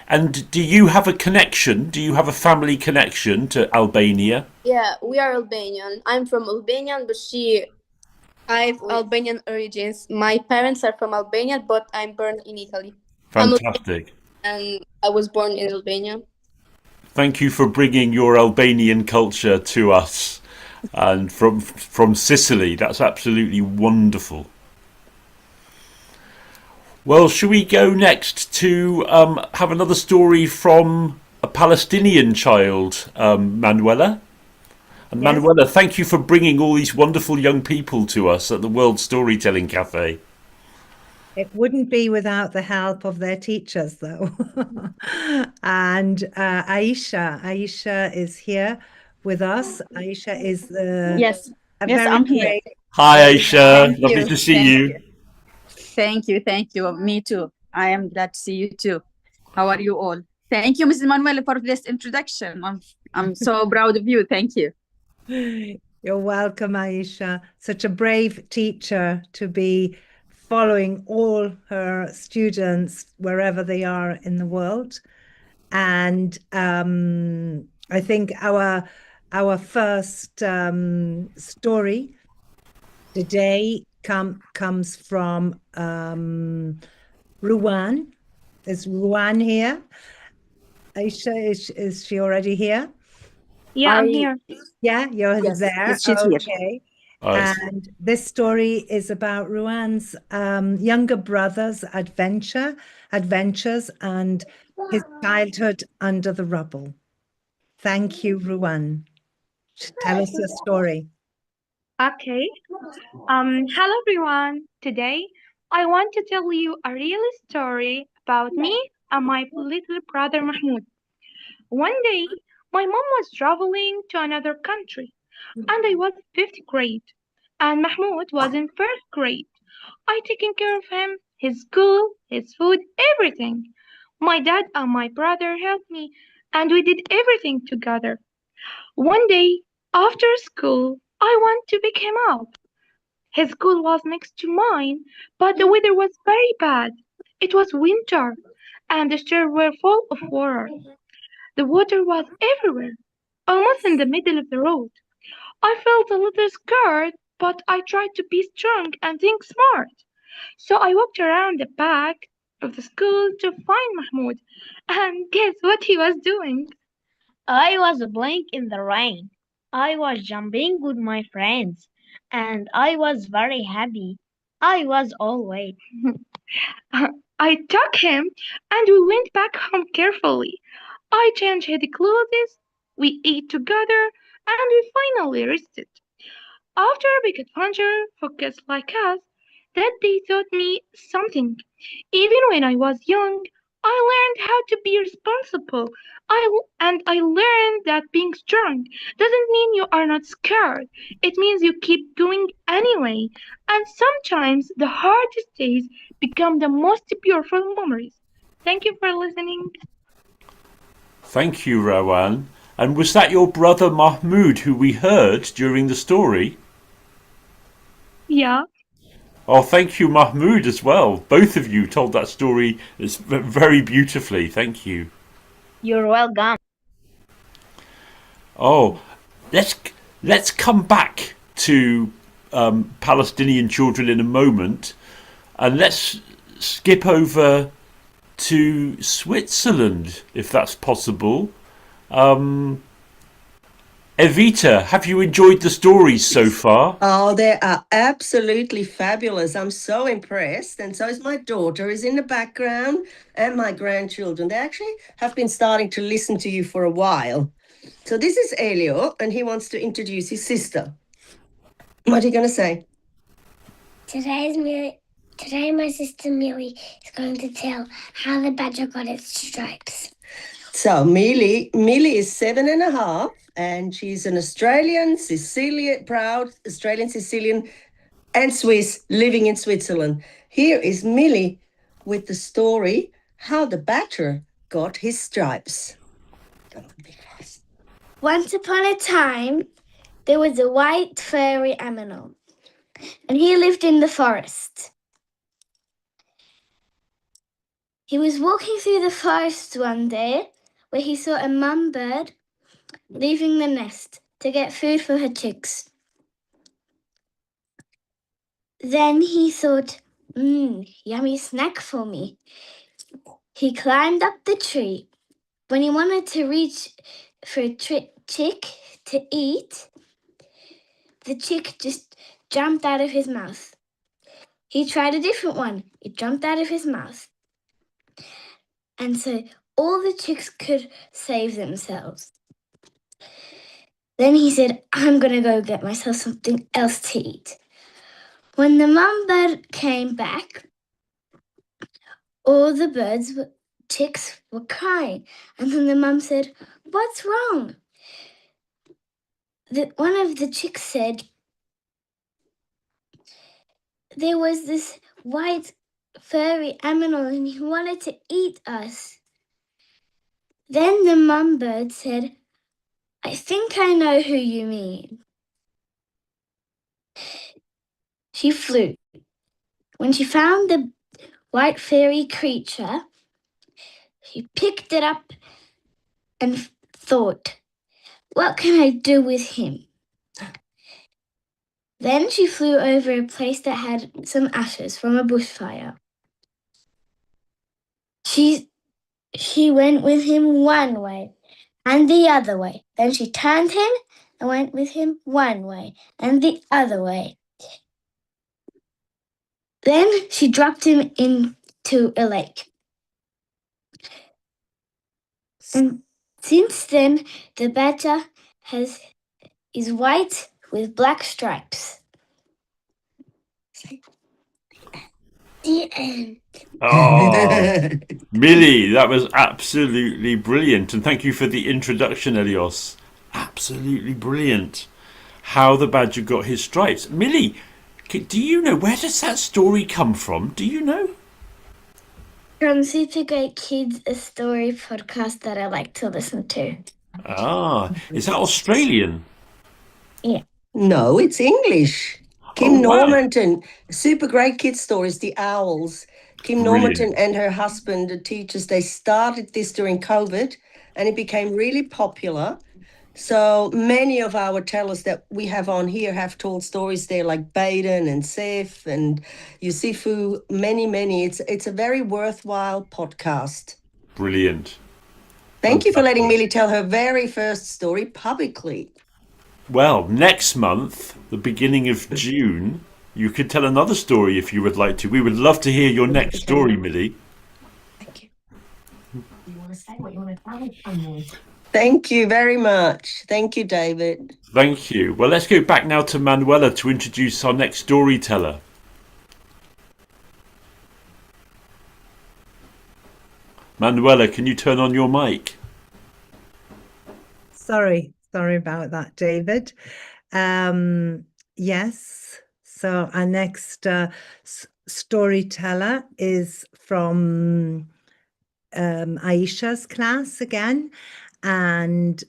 And do you have a connection? Do you have a family connection to Albania? Yeah, we are Albanian. I'm from Albania, but I have Albanian origins. My parents are from Albania, but I'm born in Italy. Fantastic. And I was born in Albania. Thank you for bringing your Albanian culture to us, and from Sicily. That's absolutely wonderful. Well, shall we go next to have another story from a Palestinian child, Manuela? And Yes. Manuela, thank you for bringing all these wonderful young people to us at the World Storytelling Cafe. It wouldn't be without the help of their teachers, though. And Aisha is here with us. Aisha is Yes, very I'm here. great. Hi, Aisha. Thank Lovely you. to see Thank you. Thank you. Me too. I am glad to see you too. How are you all? Thank you, Mrs. Manuel, for this introduction. I'm so proud of you. Thank you. You're welcome, Aisha. Such a brave teacher to be following all her students wherever they are in the world. And I think our first story today comes from Ruwan. Is Ruwan here? Aisha, is she already here? Yeah, I'm here. Yeah, you're Yes, there. yes, she's here. Okay. Nice. And this story is about Ruwan's younger brother's adventures and his childhood under the rubble. Thank you, Ruwan. Tell us your story. Okay. Hello everyone. Today I want to tell you a real story about me and my little brother Mahmoud. One day, my mom was traveling to another country, and I was fifth grade, and Mahmoud was in first grade. I taken care of him, his school, his food, everything. My dad and my brother helped me, and we did everything together. One day, after school, I went to pick him up. His school was next to mine, but the weather was very bad. It was winter, and the stairs were full of water. The water was everywhere, almost in the middle of the road. I felt a little scared, but I tried to be strong and think smart. So I walked around the back of the school to find Mahmoud, and guess what he was doing? I was playing in the rain. I was jumping with my friends, and I was very happy. I was all wet. I took him and we went back home carefully. I changed his clothes, we ate together, and we finally rested. After Big Adventure for kids like us, that day taught me something. Even when I was young, I learned how to be responsible. I learned that being strong doesn't mean you are not scared. It means you keep going anyway. And sometimes the hardest days become the most beautiful memories. Thank you for listening. Thank you, Rowan. And was that your brother Mahmoud who we heard during the story? Yeah. Oh, thank you, Mahmoud, as well. Both of you told that story very beautifully. Thank you. You're welcome. Oh, let's come back to Palestinian children in a moment, and let's skip over to Switzerland, if that's possible. Evita, have you enjoyed the stories so far? Oh, they are absolutely fabulous. I'm so impressed. And so is my daughter, who's in the background, and my grandchildren. They actually have been starting to listen to you for a while. So this is Elio, and he wants to introduce his sister. What are you going to say? Today my sister Millie is going to tell how the badger got its stripes. So Millie is 7.5, and she's an Australian, proud Australian, Sicilian, and Swiss living in Switzerland. Here is Millie with the story, how the badger got his stripes. Once upon a time, there was a white furry animal, and he lived in the forest. He was walking through the forest one day where he saw a mum bird leaving the nest to get food for her chicks. Then he thought, yummy snack for me. He climbed up the tree. When he wanted to reach for a chick to eat, the chick just jumped out of his mouth. He tried a different one. It jumped out of his mouth. And so all the chicks could save themselves. Then he said, I'm going to go get myself something else to eat. When the mum bird came back, all the chicks were crying. And then the mum said, what's wrong? One of the chicks said, there was this white furry animal and he wanted to eat us. Then the mum bird said, I think I know who you mean. She flew. When she found the white fairy creature, she picked it up and thought, what can I do with him? Then she flew over a place that had some ashes from a bushfire. She went with him one way and the other way. Then she turned him and went with him one way and the other way. Then she dropped him into a lake. And since then, the badger is white with black stripes. The end. Oh, Millie, that was absolutely brilliant. And thank you for the introduction, Elios. Absolutely brilliant. How the badger got his stripes. Millie, do you know, where does that story come from? Do you know? From Super Great Kids, a story podcast that I like to listen to. Ah, is that Australian? Yeah. No, it's English. Kim Normanton, Super Great Kids Stories, The Owls. Kim Normanton and her husband, the teachers, they started this during COVID and it became really popular. So many of our tellers that we have on here have told stories there, like Baden and Seth and Yusifu, many. It's a very worthwhile podcast. Brilliant. Thank you for letting Millie tell her very first story publicly. Well, next month, the beginning of June, you could tell another story if you would like to. We would love to hear your next story, Millie. Thank you very much. Thank you, David. Thank you. Well, let's go back now to Manuela to introduce our next storyteller. Manuela, can you turn on your mic? Sorry about that, David. Yes, so our next storyteller is from Aisha's class again, and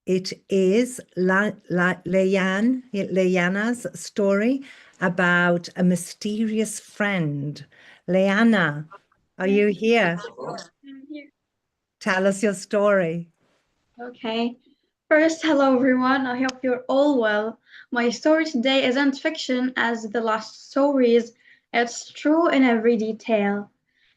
it is Leanna's story about a mysterious friend. Leanna, are you here? I'm here. Tell us your story. Okay. First, hello everyone. I hope you're all well. My story today isn't fiction as the last stories. It's true in every detail.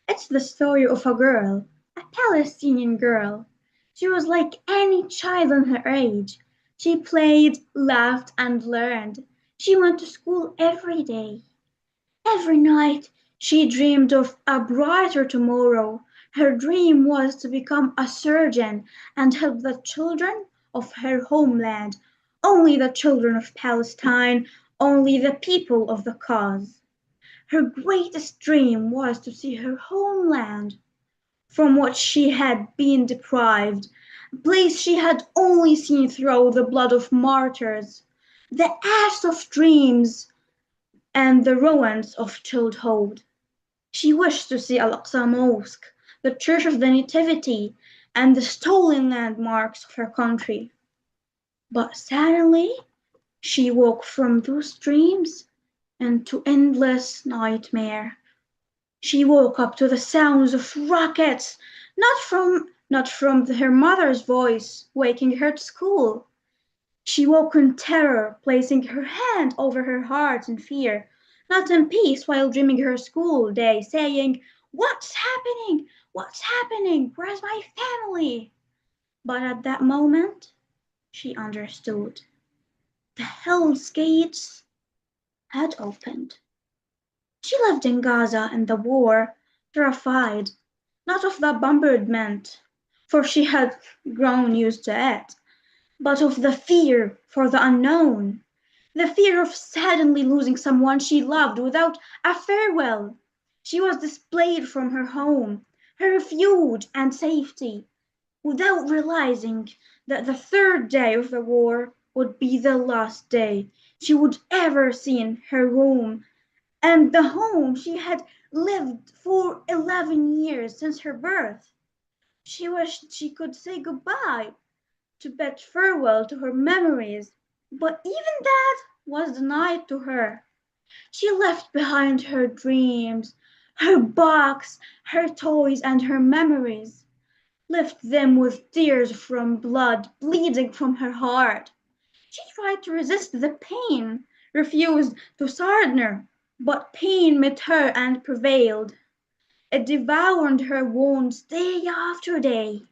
It's the story of a girl, a Palestinian girl. She was like any child in her age. She played, laughed, and learned. She went to school every day. Every night, she dreamed of a brighter tomorrow. Her dream was to become a surgeon and help the children of her homeland, only the children of Palestine, only the people of the cause. Her greatest dream was to see her homeland from what she had been deprived, a place she had only seen through the blood of martyrs, the ash of dreams, and the ruins of childhood. She wished to see Al-Aqsa Mosque, the Church of the Nativity, and the stolen landmarks of her country. But suddenly, she woke from those dreams into endless nightmare. She woke up to the sounds of rockets, not from her mother's voice waking her to school. She woke in terror, placing her hand over her heart in fear, not in peace while dreaming her school day, saying, "What's happening? What's happening? Where's my family?" But at that moment, she understood. The Hell's Gates had opened. She lived in Gaza in the war, terrified, not of the bombardment, for she had grown used to it, but of the fear for the unknown, the fear of suddenly losing someone she loved without a farewell. She was displaced from her home, her refuge and safety, without realizing that the third day of the war would be the last day she would ever see in her home, and the home she had lived for 11 years since her birth. She wished she could say goodbye, to bid farewell to her memories, but even that was denied to her. She left behind her dreams, her box, her toys, and her memories, left them with tears from blood bleeding from her heart. She tried to resist the pain, refused to surrender, but pain met her and prevailed. It devoured her wounds day after day.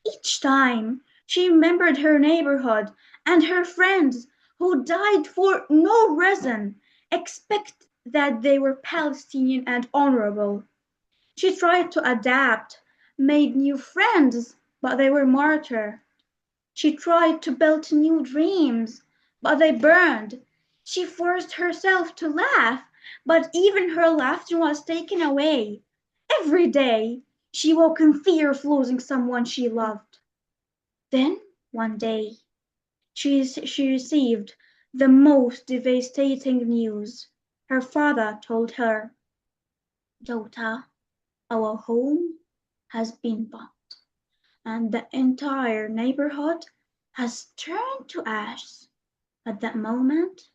Each time she remembered her neighborhood and her friends who died for no reason, except that they were Palestinian and honorable. She tried to adapt, made new friends, but they were martyred. She tried to build new dreams, but they burned. She forced herself to laugh, but even her laughter was taken away. Every day, she woke in fear of losing someone she loved. Then, one day, she received the most devastating news. Her father told her, "Daughter, our home has been bombed, and the entire neighborhood has turned to ash." At that moment,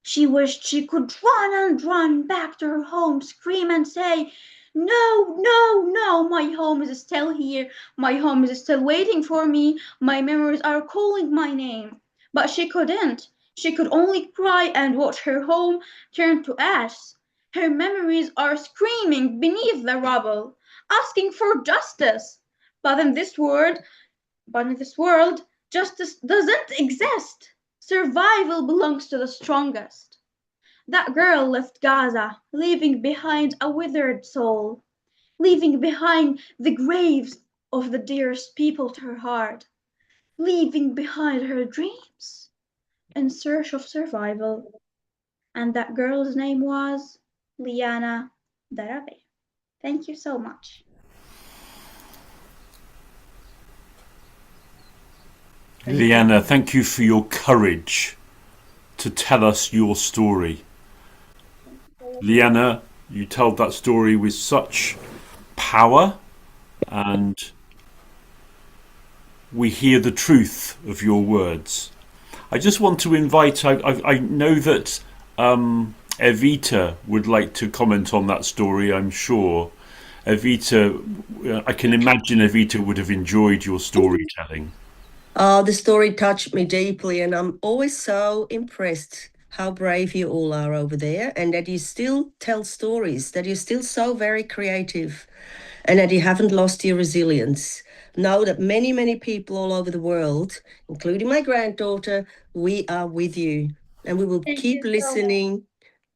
she wished she could run back to her home, scream and say, "No, no, no, my home is still here. My home is still waiting for me. My memories are calling my name." But she couldn't. She could only cry and watch her home turn to ash. Her memories are screaming beneath the rubble. asking for justice. But in this world, justice doesn't exist. Survival belongs to the strongest. That girl left Gaza, leaving behind a withered soul, leaving behind the graves of the dearest people to her heart, leaving behind her dreams in search of survival. And that girl's name was Liana Darabe. Thank you so much. Liana, thank you for your courage to tell us your story. Liana, you told that story with such power, and we hear the truth of your words. I just want to invite, I know that Evita would like to comment on that story, I'm sure. Evita, I can imagine Evita would have enjoyed your storytelling. Oh, the story touched me deeply, and I'm always so impressed how brave you all are over there, and that you still tell stories, that you're still so very creative, and that you haven't lost your resilience. Know that many, many people all over the world, including my granddaughter, we are with you, and we will keep listening.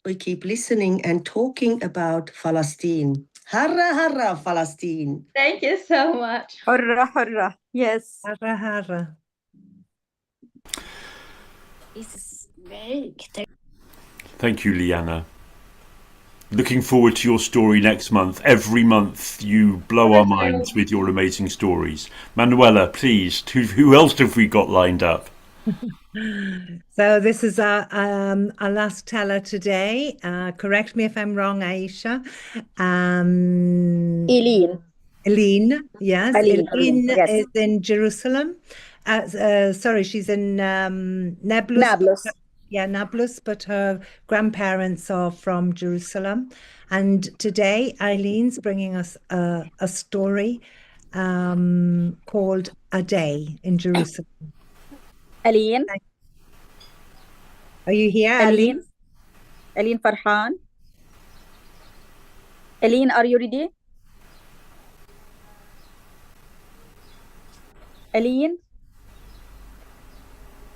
We keep listening and talking about Palestine. Harra, harra, Palestine. Thank you so much. Hurrah, hurrah. Yes. Harra, harra. This is very good. Thank you, Liana. Looking forward to your story next month. Every month you blow our minds with your amazing stories. Manuela, please, who else have we got lined up? So this is our last teller today. Correct me if I'm wrong, Aisha. Eileen, yes. Eileen yes. is in Jerusalem. Sorry, she's in Nablus. Yeah, Nablus, but her grandparents are from Jerusalem. And today, Eileen's bringing us a story called A Day in Jerusalem. Eileen? Are you here, Eileen? Eileen Farhan? Eileen, are you ready? Eileen?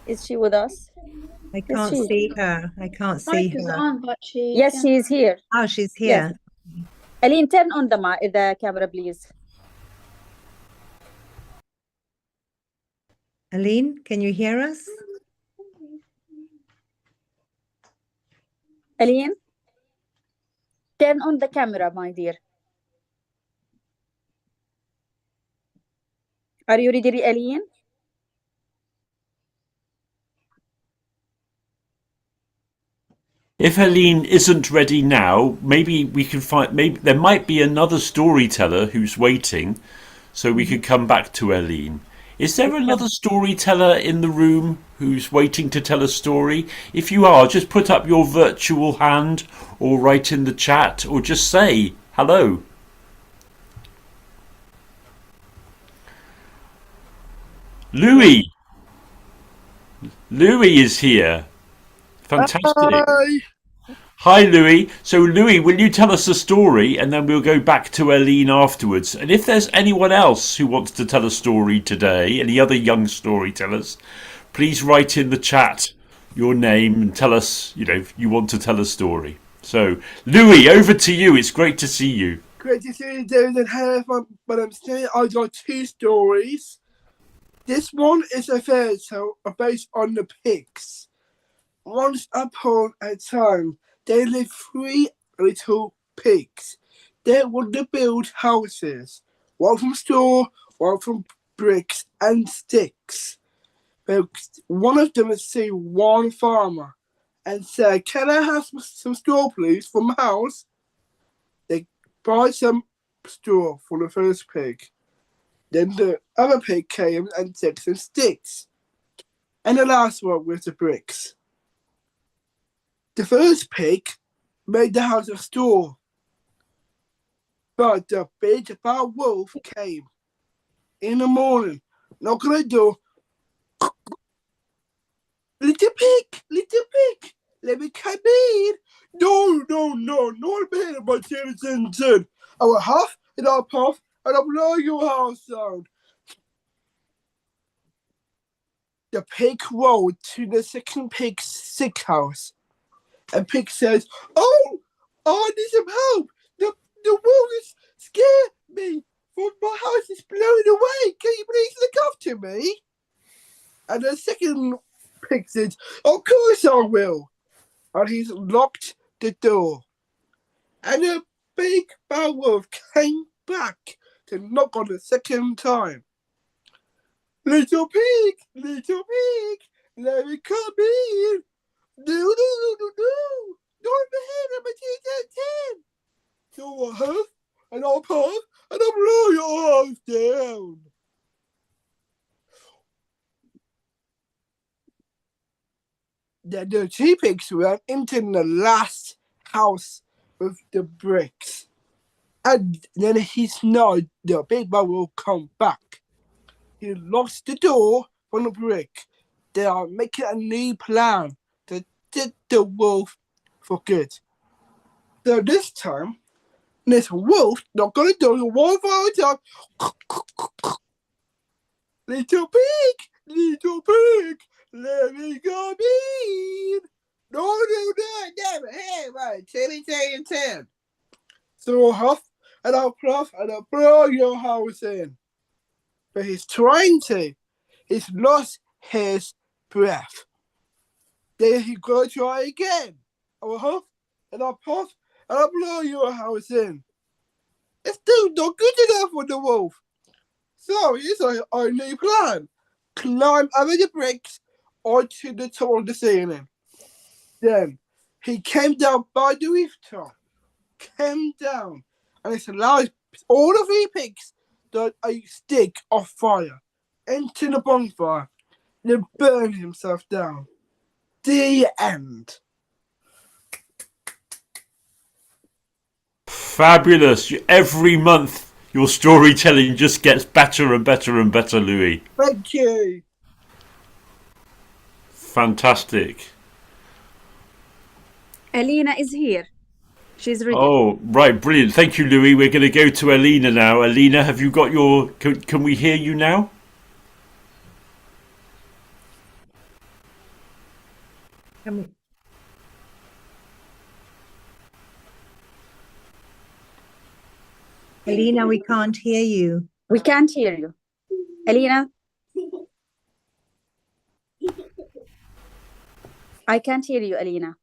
Is she with us? I can't see her. I can't see Mic is her. on, but she Yes, can't- she is here. Oh, she's here. Yes. Eileen, turn on the camera, please. Eileen, can you hear us? Eileen, turn on the camera, my dear. Are you ready, Eileen? If Helene isn't ready now, maybe we can find, maybe there might be another storyteller who's waiting, so we could come back to Helene. Is there another storyteller in the room who's waiting to tell a story? If you are, just put up your virtual hand or write in the chat or just say hello. Louis! Louis is here. Fantastic. Hi. Hi, Louis. So, Louis, will you tell us a story and then we'll go back to Eileen afterwards? And if there's anyone else who wants to tell a story today, any other young storytellers, please write in the chat your name and tell us, if you want to tell a story. So, Louis, over to you. It's great to see you. Great to see you, David. And hello, everyone. But I'm saying I've got two stories. This one is a fairy tale based on the pigs. Once upon a time, there lived 3 little pigs. They wanted to build houses, one from straw, one from bricks and sticks. But one of them would see one farmer and said, "Can I have some straw, please, for my house?" They buy some straw for the first pig. Then the other pig came and took some sticks. And the last one was the bricks. The first pig made the house of straw. But the big bad wolf came in the morning, knocked on the door. Little pig, let me come in. No, not a bit of my son. I will have and I'll puff, and I'll blow your house down. The pig rolled to the second pig's sick house. And pig says, "Oh, I need some help. The wolves scare me. For my house is blown away. Can you please look after me?" And the second pig says, "Of course I will." And he's locked the door. And the big bad wolf came back to knock on the second time. Little pig, let me come in. No, don't behave, I'm a 10. So I'll huff, and I'll puff, and I'll blow your house down. Then the two pigs ran into the last house with the bricks. And then he snarled, the big man will come back. He locks the door from the brick. They are making a new plan to get the wolf for good. So this time, this wolf not gonna do the one final time. Little pig, let me come in. No, never. Hey, right, 10. So I'll huff and I'll puff and I'll blow your house in. But he's trying to. He's lost his breath. Then he's gonna try again. I will huff and I'll puff and I'll blow your house in. It's still not good enough for the wolf. So here's our new plan. Climb over the bricks onto the top of the ceiling. Then he came down by the rooftop. Came down and it's allowed all the three pigs that a stick of fire into the bonfire, then burned himself down. The end. Fabulous. Every month your storytelling just gets better and better and better, Louis. Thank you. Fantastic. Alina is here. She's ready. Oh, right, brilliant. Thank you, Louis. We're going to go to Alina now. Alina, have you got your... Can we hear you now? Alina, we can't hear you. We can't hear you. Alina? I can't hear you, Alina.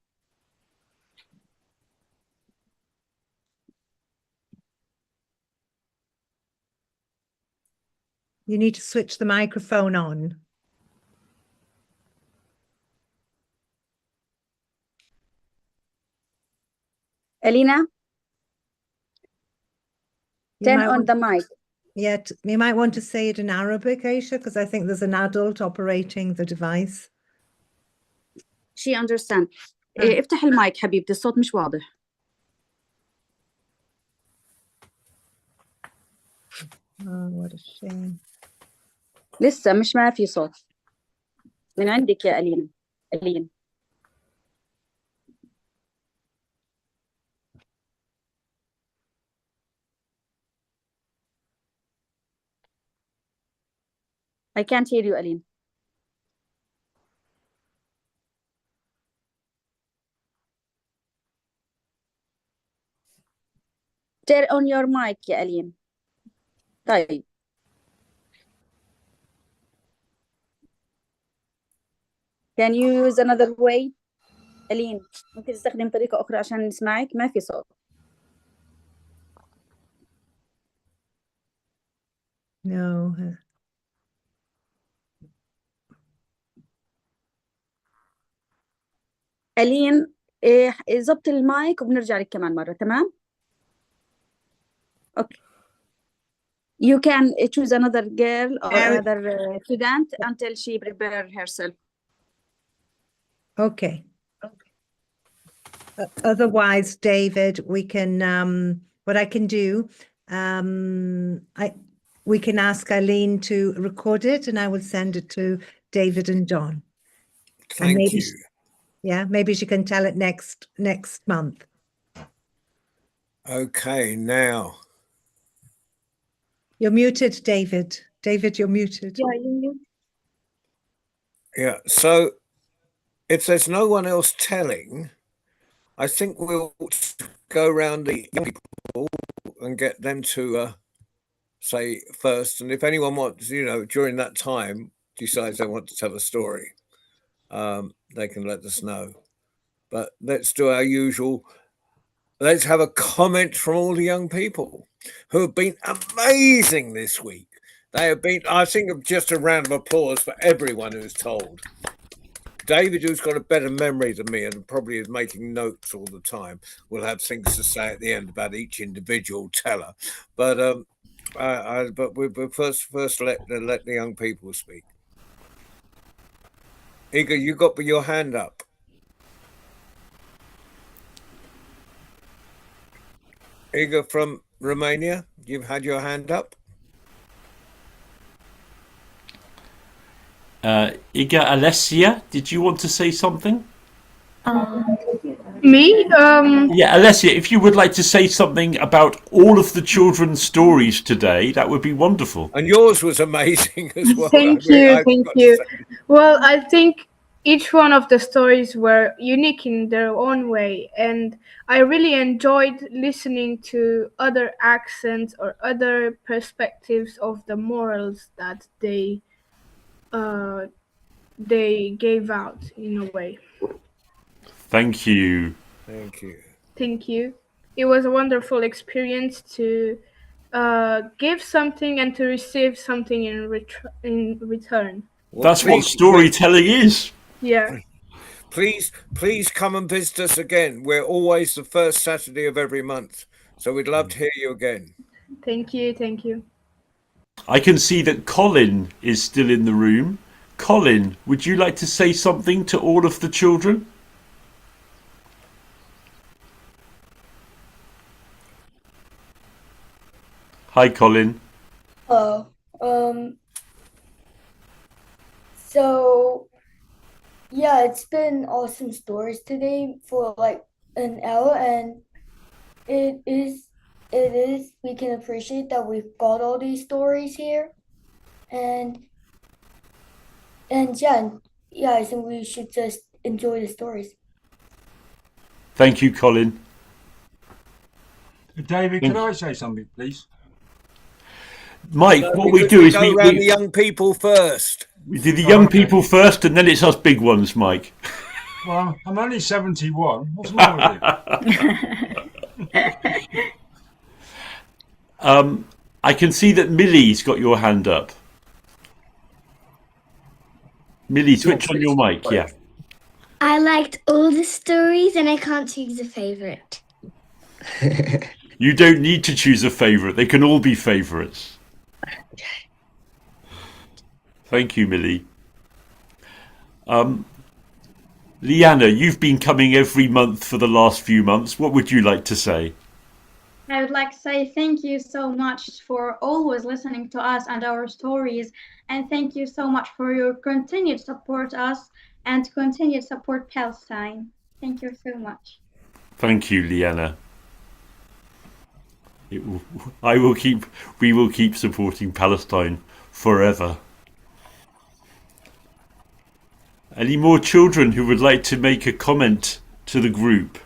You need to switch the microphone on. Alina? Turn on the mic. Yeah, you might want to say it in Arabic, Aisha, because I think there's an adult operating the device. She understand. افتح المايك حبيبتي الصوت مش واضح. Oh, what a shame. لسه مش ما في صوت. من عندك يا ألينا. ألين. I can't hear you, Aline. Turn on your mic يا ألين. طيب. Can you use another way? ألين ممكن تستخدم طريقة أخرى عشان نسمعك ما في صوت. No. ألين زبط المايك وبنرجع لك كمان مرة تمام؟ Okay. You can choose another girl or another student until she prepares herself. Okay. Otherwise, David, we can, what I can do, we can ask Eileen to record it and I will send it to David and John. Thank you. Yeah, maybe she can tell it next month. Okay, now You're muted, David. David, you're muted. Yeah, you mute. Yeah. So if there's no one else telling, I think we'll go around the young people and get them to say first. And if anyone wants, during that time decides they want to tell a story, they can let us know. But let's do our usual. Let's have a comment from all the young people who have been amazing this week. They have been, I think, just a round of applause for everyone who's told. David, who's got a better memory than me and probably is making notes all the time, will have things to say at the end about each individual teller. But we'll first let the young people speak. Igor, you got your hand up. Igor from Romania, you've had your hand up. Iga Alessia, did you want to say something? Me? Yeah, Alessia, if you would like to say something about all of the children's stories today, that would be wonderful. And yours was amazing as well. Thank you. Well, I think each one of the stories were unique in their own way, and I really enjoyed listening to other accents or other perspectives of the morals that they gave out in a way. Thank you. Thank you. Thank you. It was a wonderful experience to give something and to receive something in return. That's what storytelling is. Yeah. Please come and visit us again. We're always the first Saturday of every month, so we'd love to hear you again. Thank you. I can see that Colin is still in the room. Colin, would you like to say something to all of the children? Hi, Colin. Hello. So yeah, it's been awesome stories today for like an hour, and it is we can appreciate that we've got all these stories here, and yeah, I think we should just enjoy the stories. Thank you, Colin. David, can I say something, please? Mike, what we do is go around the young people first. We do the young people first, and then it's us big ones, Mike. Well, I'm only 71. What's wrong with you? I can see that Millie's got your hand up. Millie, switch on your mic, yeah. I liked all the stories and I can't choose a favourite. You don't need to choose a favourite. They can all be favourites. Thank you, Millie. Leanna, you've been coming every month for the last few months. What would you like to say? I would like to say thank you so much for always listening to us and our stories, and thank you so much for your continued support us and continued support Palestine. Thank you so much. Thank you, Leanna. We will keep supporting Palestine forever. Any more children who would like to make a comment to the group?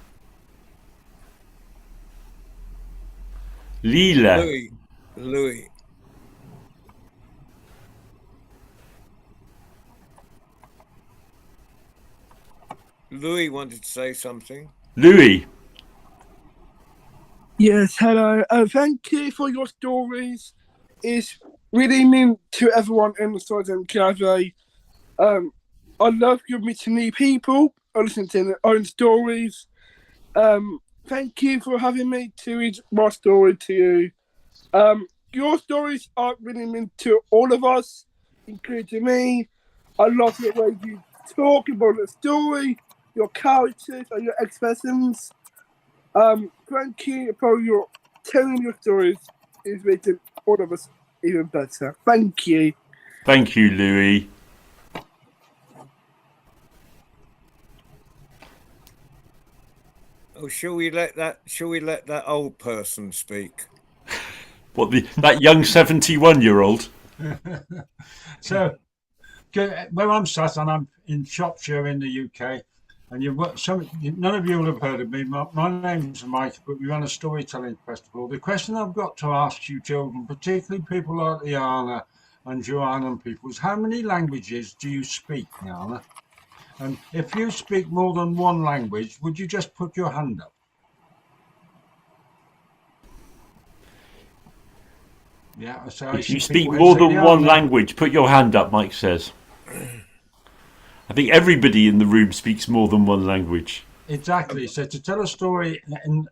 Leela. Louis. Louis wanted to say something. Louis. Yes, hello. Thank you for your stories. It's really mean to everyone in the Southern Cafe. I love you meeting new people. I listen to their own stories. Thank you for having me to read my story to you. Your stories are really mean to all of us, including me. I love the way you talk about the story, your characters, and your expressions. Thank you for your telling your stories. It's making all of us even better. Thank you. Thank you, Louis. Oh, shall we let that old person speak? What, that young 71-year-old? So, where I'm sat, and I'm in Shropshire in the UK, and none of you will have heard of me. My name's Mike, but we run a storytelling festival. The question I've got to ask you children, particularly people like Liana and Joanne and people, is how many languages do you speak, Liana? And if you speak more than one language, would you just put your hand up? Yeah, so if you speak more than one language, put your hand up, Mike says. I think everybody in the room speaks more than one language. Exactly. So to tell a story in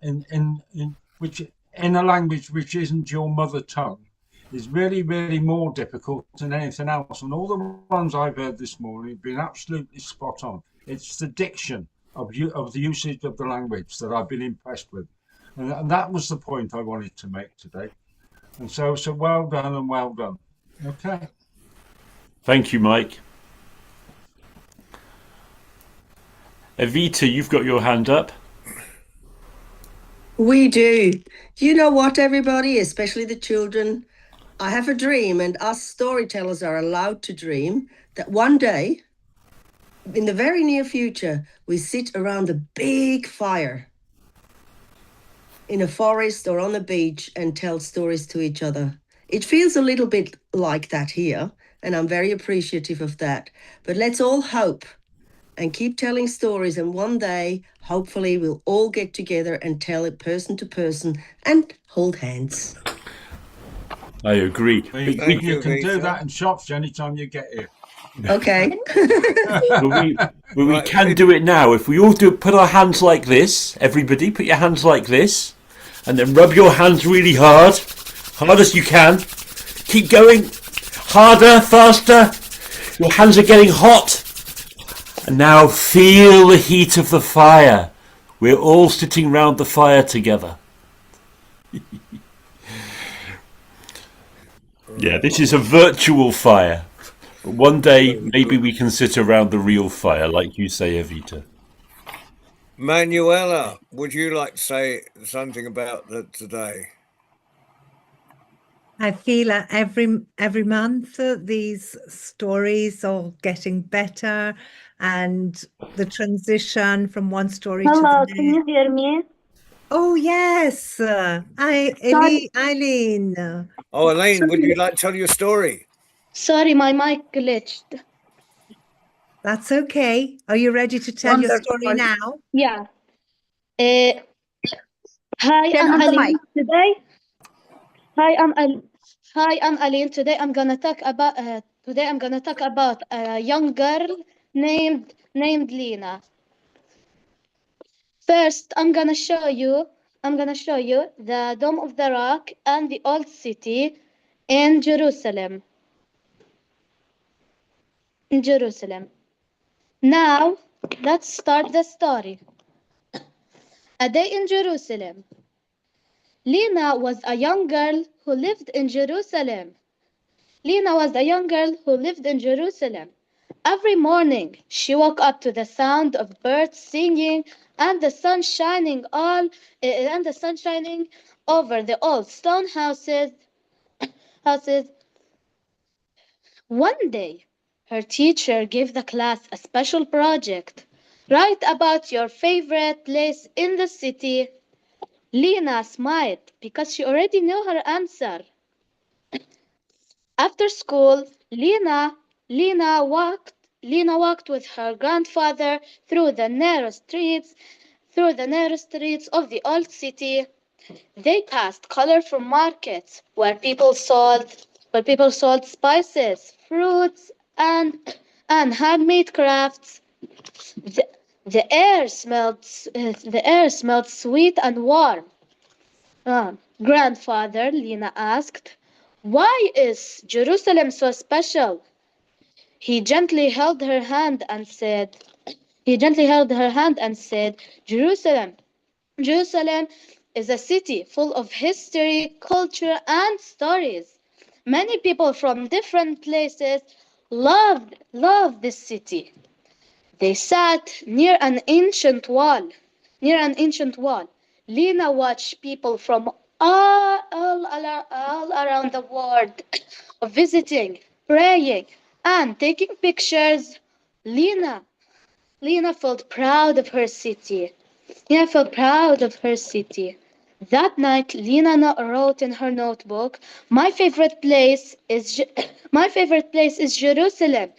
a language which isn't your mother tongue is really, really more difficult than anything else. And all the ones I've heard this morning have been absolutely spot on. It's the diction of the usage of the language that I've been impressed with. And that was the point I wanted to make today. And so well done and well done. Okay. Thank you, Mike. Evita, you've got your hand up. We do. You know what, everybody, especially the children? I have a dream, and us storytellers are allowed to dream that one day, in the very near future, we sit around a big fire in a forest or on the beach and tell stories to each other. It feels a little bit like that here, and I'm very appreciative of that. But let's all hope and keep telling stories, and one day, hopefully, we'll all get together and tell it person to person and hold hands. I agree. You can do that in Shropshire anytime you get here. Okay. we can do it now. If we all put our hands like this, everybody put your hands like this, and then rub your hands really hard as you can. Keep going, harder, faster. Your hands are getting hot. And now feel the heat of the fire. We're all sitting round the fire together. Yeah, this is a virtual fire. But one day, maybe we can sit around the real fire, like you say, Evita. Manuela, would you like to say something about that today? I feel every month these stories are getting better, and the transition from one story to the Hello, next. can you hear me? Oh yes, Eileen. Oh, Elaine, would you like to tell your story? Sorry, my mic glitched. That's okay. Are you ready to tell your story now? Yeah. Hi, I'm Aline. I'm Aline. Today I'm gonna talk about a young girl named Lena. First, I'm gonna show you the Dome of the Rock and the Old City in Jerusalem. Now, let's start the story. A day in Jerusalem. Lena was a young girl who lived in Jerusalem. Every morning, she woke up to the sound of birds singing and the sun shining over the old stone houses. One day, her teacher gave the class a special project. Write about your favorite place in the city. Lena smiled because she already knew her answer. After school, Lena walked with her grandfather through the narrow streets of the old city. They passed colorful markets where people sold spices, fruits, and handmade crafts. The air smelled sweet and warm. Grandfather, Lena asked, "Why is Jerusalem so special?" He gently held her hand and said, Jerusalem is a city full of history, culture, and stories. Many people from different places loved this city. They sat near an ancient wall. Lena watched people from all around the world, visiting, praying, and taking pictures. Lena felt proud of her city. Lena felt proud of her city. That night, Lena wrote in her notebook, "My favorite place is Jerusalem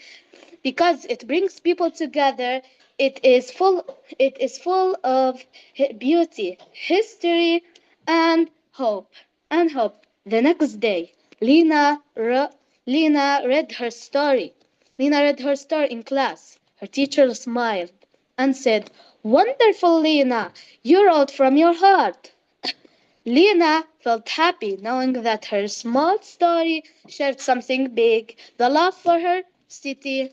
because it brings people together. It is full of beauty, history, and hope. The next day, Lena read her story. Lena read her story in class. Her teacher smiled and said, "Wonderful, Lena. You wrote from your heart." Lena felt happy knowing that her small story shared something big, the love for her city.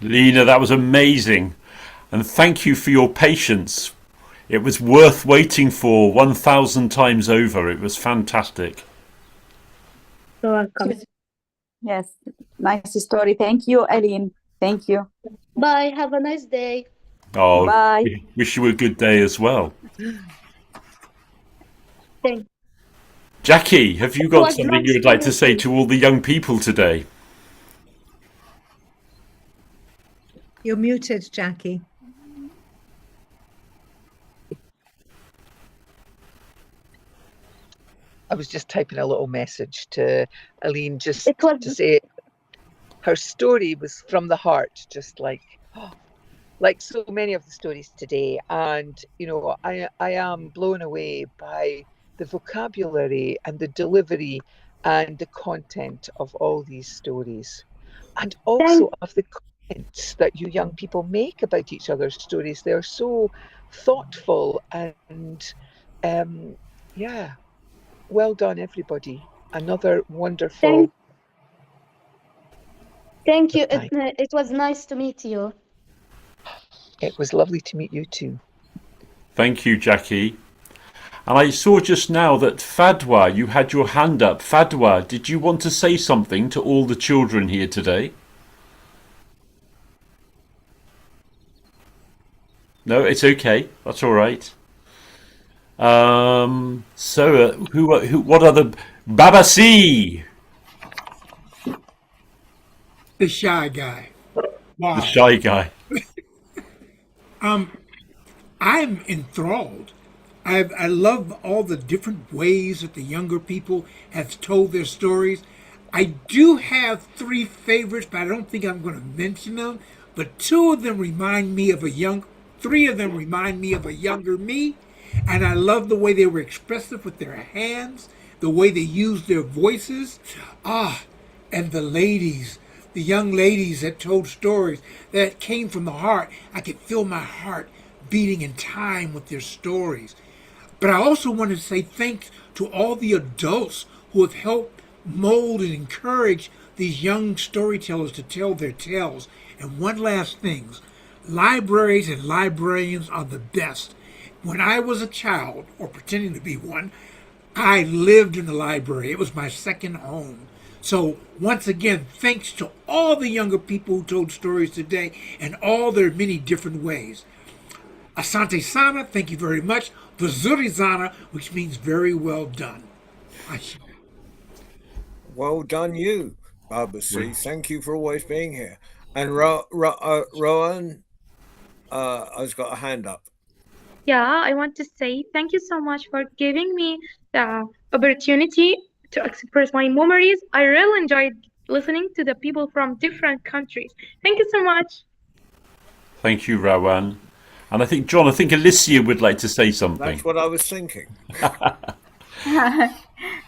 Lena, that was amazing. And thank you for your patience. It was worth waiting for 1,000 times over. It was fantastic. You're welcome. Yes, nice story. Thank you, Aline. Thank you. Bye. Have a nice day. Oh, Bye. wish you a good day as well. Thank Jackie, have you It got was something nice you would to like to meet say you. to all the young people today? You're muted, Jackie. I was just typing a little message to Aline just It was to say her story was from the heart, just like so many of the stories today. And, you know, I am blown away by the vocabulary and the delivery and the content of all these stories. And also of the comments that you young people make about each other's stories. They're so thoughtful and, yeah, well done, everybody. Another wonderful. Thank you. Bye. It was nice to meet you. It was lovely to meet you too. Thank you, Jackie. And I saw just now that Fadwa, you had your hand up. Fadwa, did you want to say something to all the children here today? No, it's okay. That's all right. So, what are the Babasi? The shy guy. Wow. The shy guy. I'm enthralled. I love all the different ways that the younger people have told their stories. I do have 3 favorites, but I don't think I'm going to mention them. But 2 of them remind me of 3 of them remind me of a younger me. And I love the way they were expressive with their hands, the way they used their voices. And the ladies, the young ladies that told stories that came from the heart. I could feel my heart beating in time with their stories. But I also want to say thanks to all the adults who have helped mold and encourage these young storytellers to tell their tales. And one last thing, libraries and librarians are the best. When I was a child, or pretending to be one, I lived in the library. It was my second home. So once again, thanks to all the younger people who told stories today in all their many different ways. Asante Sana, thank you very much. Vizuri Sana, which means very well done. Well done, you, Babasi. Thank you for always being here. And Rowan has got a hand up. Yeah, I want to say thank you so much for giving me the opportunity to express my memories. I really enjoyed listening to the people from different countries. Thank you so much. Thank you, Rawan. And I think Alicia would like to say something. That's what I was thinking. All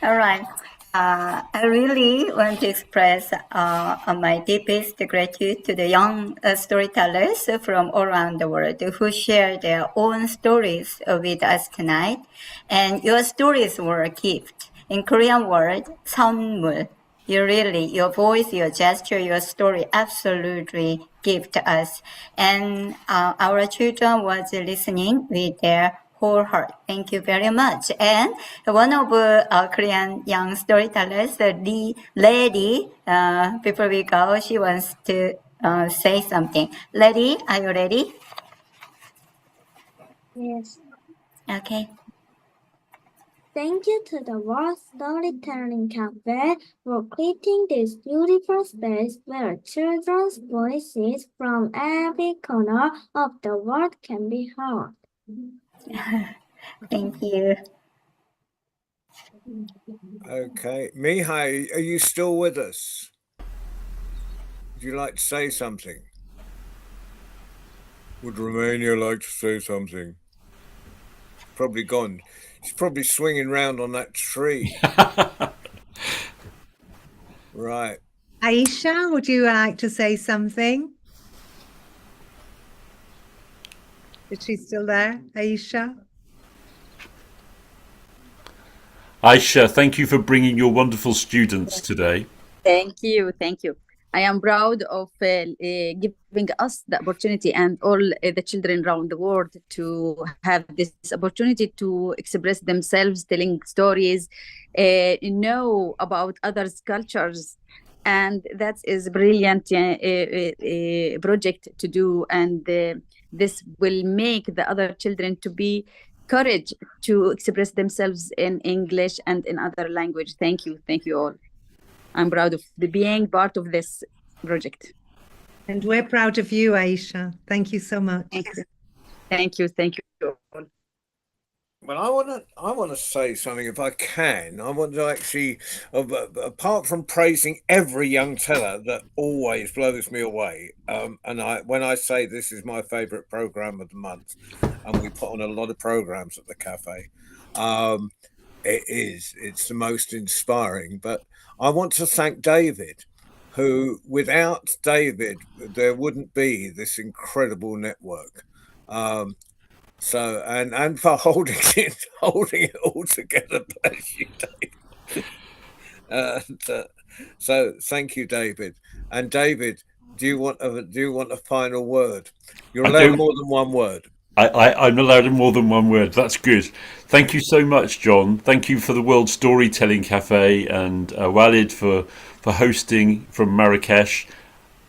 right. I really want to express my deepest gratitude to the young storytellers from all around the world who share their own stories with us tonight. And your stories were a gift. In Korean word, 선물. Your voice, your gesture, your story absolutely gift us. And our children was listening with their whole heart. Thank you very much. And one of Korean young storytellers, the lady, before we go, she wants to say something. Lady, are you ready? Yes. Okay. Thank you to the World Storytelling Cafe for creating this beautiful space where children's voices from every corner of the world can be heard. Thank you. Okay, Mihai, are you still with us? Would you like to say something? Would Romania like to say something? Probably gone. She's probably swinging round on that tree. Right. Aisha, would you like to say something? Is she still there, Aisha? Aisha, thank you for bringing your wonderful students today. Thank you, thank you. I am proud of giving us the opportunity and all the children around the world to have this opportunity to express themselves, telling stories, know about others' cultures. And that is a brilliant project to do. And this will make the other children to be courage to express themselves in English and in other language. Thank you all. I'm proud of being part of this project. And we're proud of you, Aisha. Thank you so much. Thank you. all. Well, I want to say something if I can. I want to actually, apart from praising every young teller that always blows me away, and when I say this is my favourite program of the month, and we put on a lot of programs at the cafe, it's the most inspiring. But I want to thank David, who without David there wouldn't be this incredible network. So and for holding it all together, bless you, David. So thank you, David. And David, do you want a final word? You're allowed more than one word. I'm allowed more than one word. That's good. Thank you so much, John. Thank you for the World Storytelling Cafe and Walid for hosting from Marrakesh.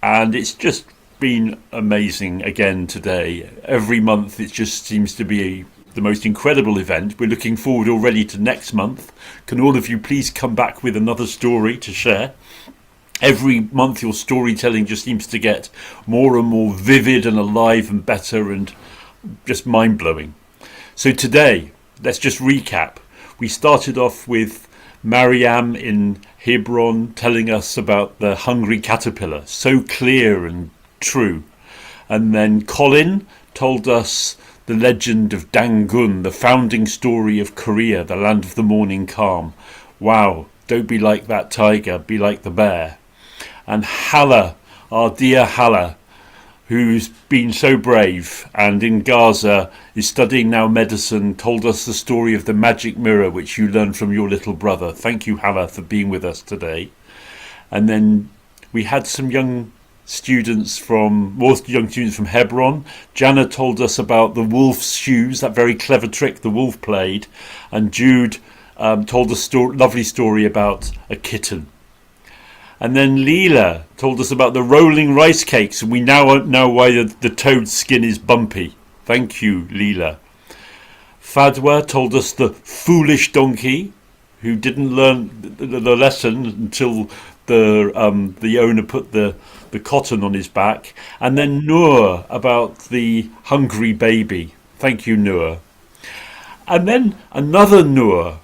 And it's just been amazing again today. Every month it just seems to be the most incredible event. We're looking forward already to next month. Can all of you please come back with another story to share? Every month your storytelling just seems to get more and more vivid and alive and better and just mind-blowing. So today, let's just recap. We started off with Mariam in Hebron telling us about the hungry caterpillar, so clear and true. And then Colin told us the legend of Dangun, the founding story of Korea, the land of the morning calm. Wow, don't be like that tiger, be like the bear. And Hala, our dear Hala, who's been so brave and in Gaza is studying now medicine, told us the story of the magic mirror which you learned from your little brother. Thank you, Hala, for being with us today. And then we had some young students from Hebron. Jana told us about the wolf's shoes, that very clever trick the wolf played, and Jude told a lovely story about a kitten. And then Leela told us about the rolling rice cakes, and we now know why the toad's skin is bumpy. Thank you, Leela. Fadwa told us the foolish donkey, who didn't learn the lesson until the owner put the cotton on his back. And then Noor about the hungry baby. Thank you, Noor. And then another Noor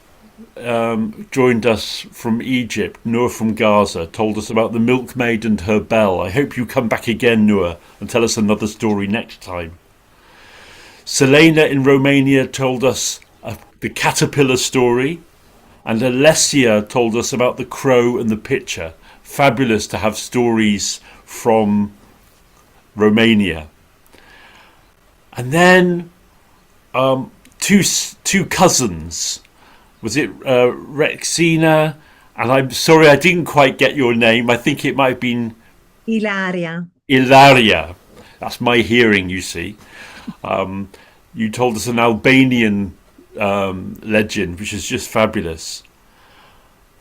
joined us from Egypt. Noor from Gaza told us about the milkmaid and her bell. I hope you come back again, Noor, and tell us another story next time. Selena in Romania told us the caterpillar story, and Alessia told us about the crow and the pitcher. Fabulous to have stories from Romania. And then two cousins. Was it Rexina? And I'm sorry, I didn't quite get your name. I think it might have been Ilaria. Ilaria. That's my hearing, you see. You told us an Albanian legend, which is just fabulous.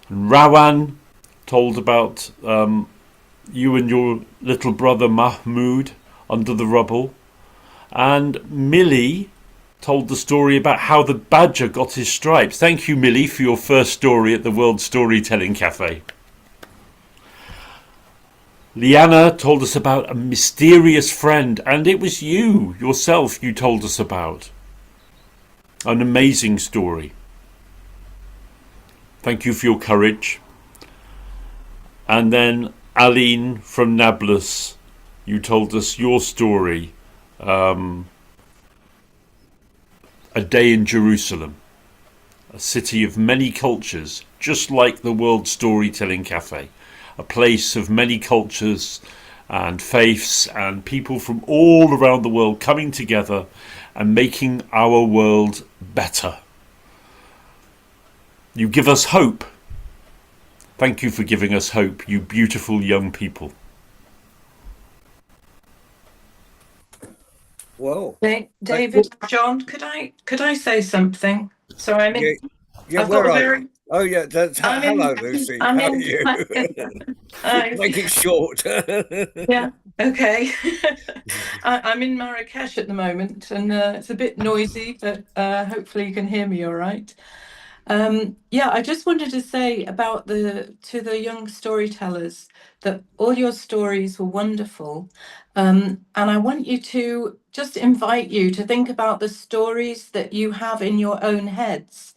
And Rawan told about you and your little brother Mahmoud under the rubble. And Millie told the story about how the badger got his stripes. Thank you, Millie, for your first story at the World Storytelling Cafe. Liana told us about a mysterious friend, and it was you, yourself, you told us about. An amazing story. Thank you for your courage. And then Aline from Nablus, you told us your story. A day in Jerusalem, a city of many cultures, just like the World Storytelling Cafe. A place of many cultures and faiths and people from all around the world coming together and making our world better. You give us hope. Thank you for giving us hope, you beautiful young people. Whoa. David, John, could I say something? So I'm in. Yeah, I've where got a are very, you? Oh, yeah. Hello, Lucy. I'm How are in. you? Hi. Make it short. Yeah. Okay. I'm in Marrakesh at the moment, and it's a bit noisy, but hopefully you can hear me all right. Yeah, I just wanted to say about to the young storytellers that all your stories were wonderful. And I want you to just invite you to think about the stories that you have in your own heads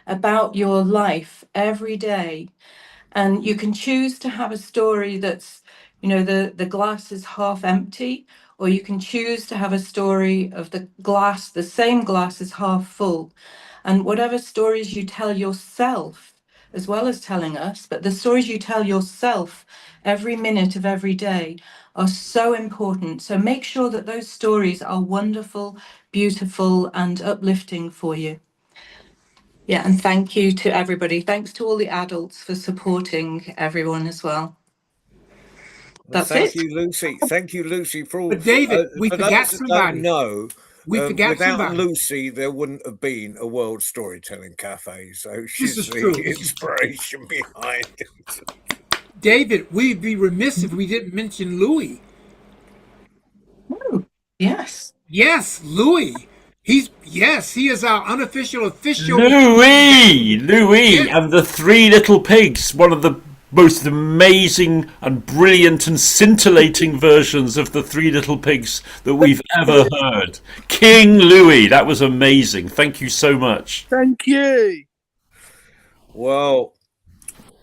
about your life every day. And you can choose to have a story that's, the glass is half empty, or you can choose to have a story of the same glass is half full. And whatever stories you tell yourself, as well as telling us, but the stories you tell yourself every minute of every day are so important. So make sure that those stories are wonderful, beautiful, and uplifting for you. Yeah, and thank you to everybody. Thanks to all the adults for supporting everyone as well. That's Thank it. you, Lucy. Thank you, Lucy, for all. But David, we for forgot those that somebody. don't know, We forgot without somebody. Lucy, there wouldn't have been a World Storytelling Cafe. So she's is the true. inspiration behind it. David, we'd be remiss if we didn't mention Louis. Yes. Yes, Louis. He is our unofficial official. Louis, Yes. and the Three Little Pigs, one of the most amazing and brilliant and scintillating versions of the Three Little Pigs that we've ever heard. King Louis, that was amazing. Thank you so much. Thank you. Well,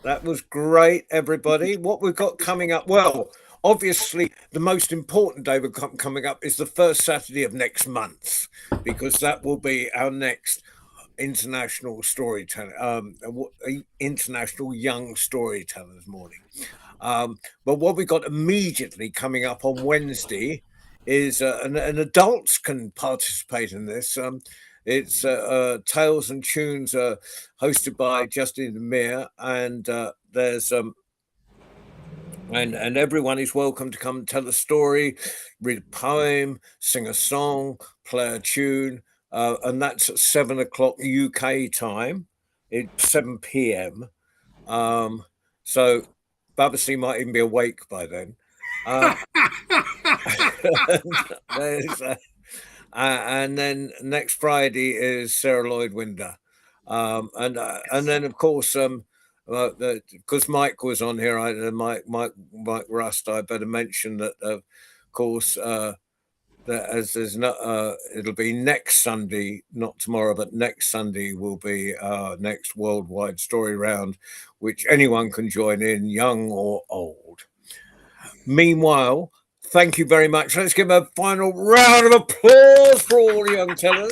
that was great, everybody. What we've got coming up, well, obviously the most important day coming up is the first Saturday of next month, because that will be our next International Storytelling, International Young Storytellers Morning. But what we got immediately coming up on Wednesday is an adults can participate in this. It's Tales and Tunes, hosted by Justin Demir, and there's and everyone is welcome to come tell a story, read a poem, sing a song, play a tune. And that's at 7 o'clock UK time. It's 7 p.m. So Babasi might even be awake by then. And then next Friday is Sarah Lloyd Winder. And then, of course, because Mike was on here, Mike Rust, I better mention that, of course, that as there's no, it'll be next Sunday, not tomorrow, but next Sunday will be our next worldwide story round, which anyone can join in, young or old. Meanwhile, thank you very much. Let's give a final round of applause for all the young tellers.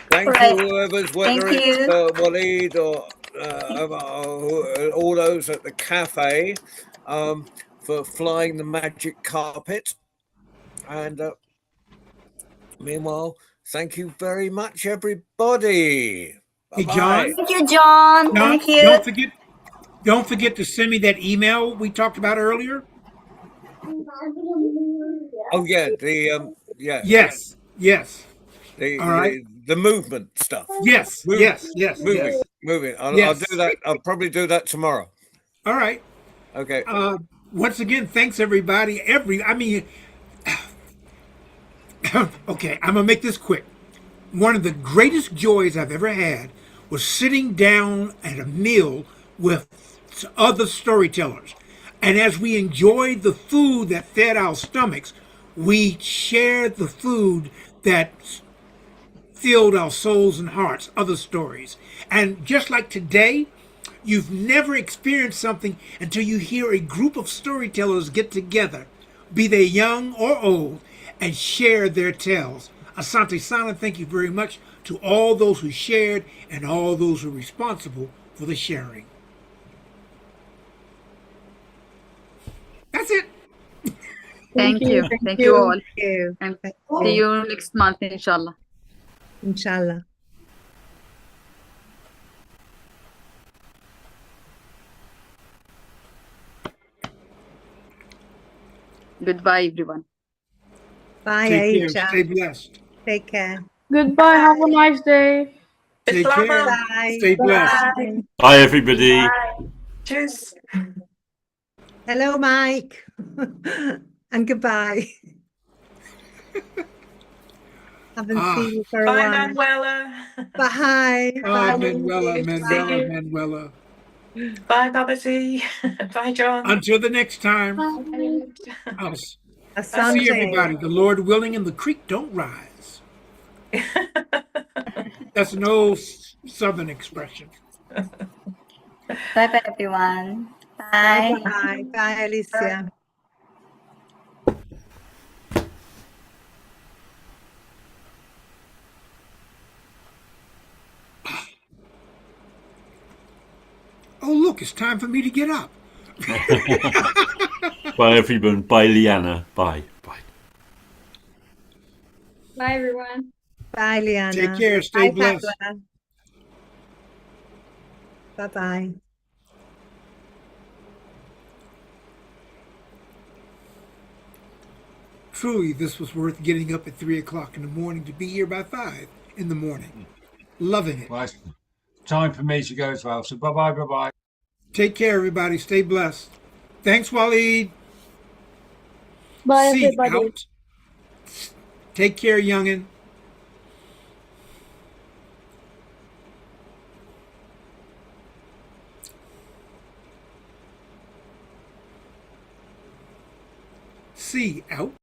Thank you, whoever's, whether it's Waleed or all those at the cafe, for flying the magic carpet. And meanwhile, thank you very much, everybody. Hey, Bye-bye. John. Thank you, John. Thank you. Don't forget to send me that email we talked about earlier. Oh yeah, the Yes. All right. The movement stuff. Yes. Moving. I'll do that. I'll probably do that tomorrow. All right. Okay. Once again, thanks everybody. Okay, I'm gonna make this quick. One of the greatest joys I've ever had was sitting down at a meal with other storytellers. And as we enjoyed the food that fed our stomachs, we shared the food that filled our souls and hearts, other stories. And just like today, you've never experienced something until you hear a group of storytellers get together, be they young or old, and share their tales. Asante Sana, thank you very much to all those who shared and all those who are responsible for the sharing. That's it. Thank you. Thank you all. And see you next month, inshallah. Inshallah. Goodbye, everyone. Bye, Take care. Aisha. Stay blessed. Take care. Goodbye. Have a nice day. Take care. Bye. Stay blessed. Bye. Bye, everybody. Cheers. Hello, Mike. And goodbye. Haven't seen you for a Bye, while. Manuela. Bye. Bye, Bye. Manuela, Good to see Manuela, you. Manuela. Bye, Babaji. Bye, John. Until the next time, Bye. I'll see Asante. everybody. The Lord willing and the creek don't rise. That's an old Southern expression. Bye-bye, everyone. Bye. Bye. Bye. Bye, Alicia. Oh, look, it's time for me to get up. Bye, everyone. Bye, Liana. Bye. Bye. Bye, everyone. Bye, Liana. Take care. Stay Bye, blessed. Pablo. Bye-bye. Truly, this was worth getting up at 3 o'clock in the morning to be here by 5 in the morning. Loving it. Well, it's time for me to go as well. So bye-bye, bye-bye. Take care, everybody. Stay blessed. Thanks, Waleed. Bye, See everybody. out. Take care, youngin. See out.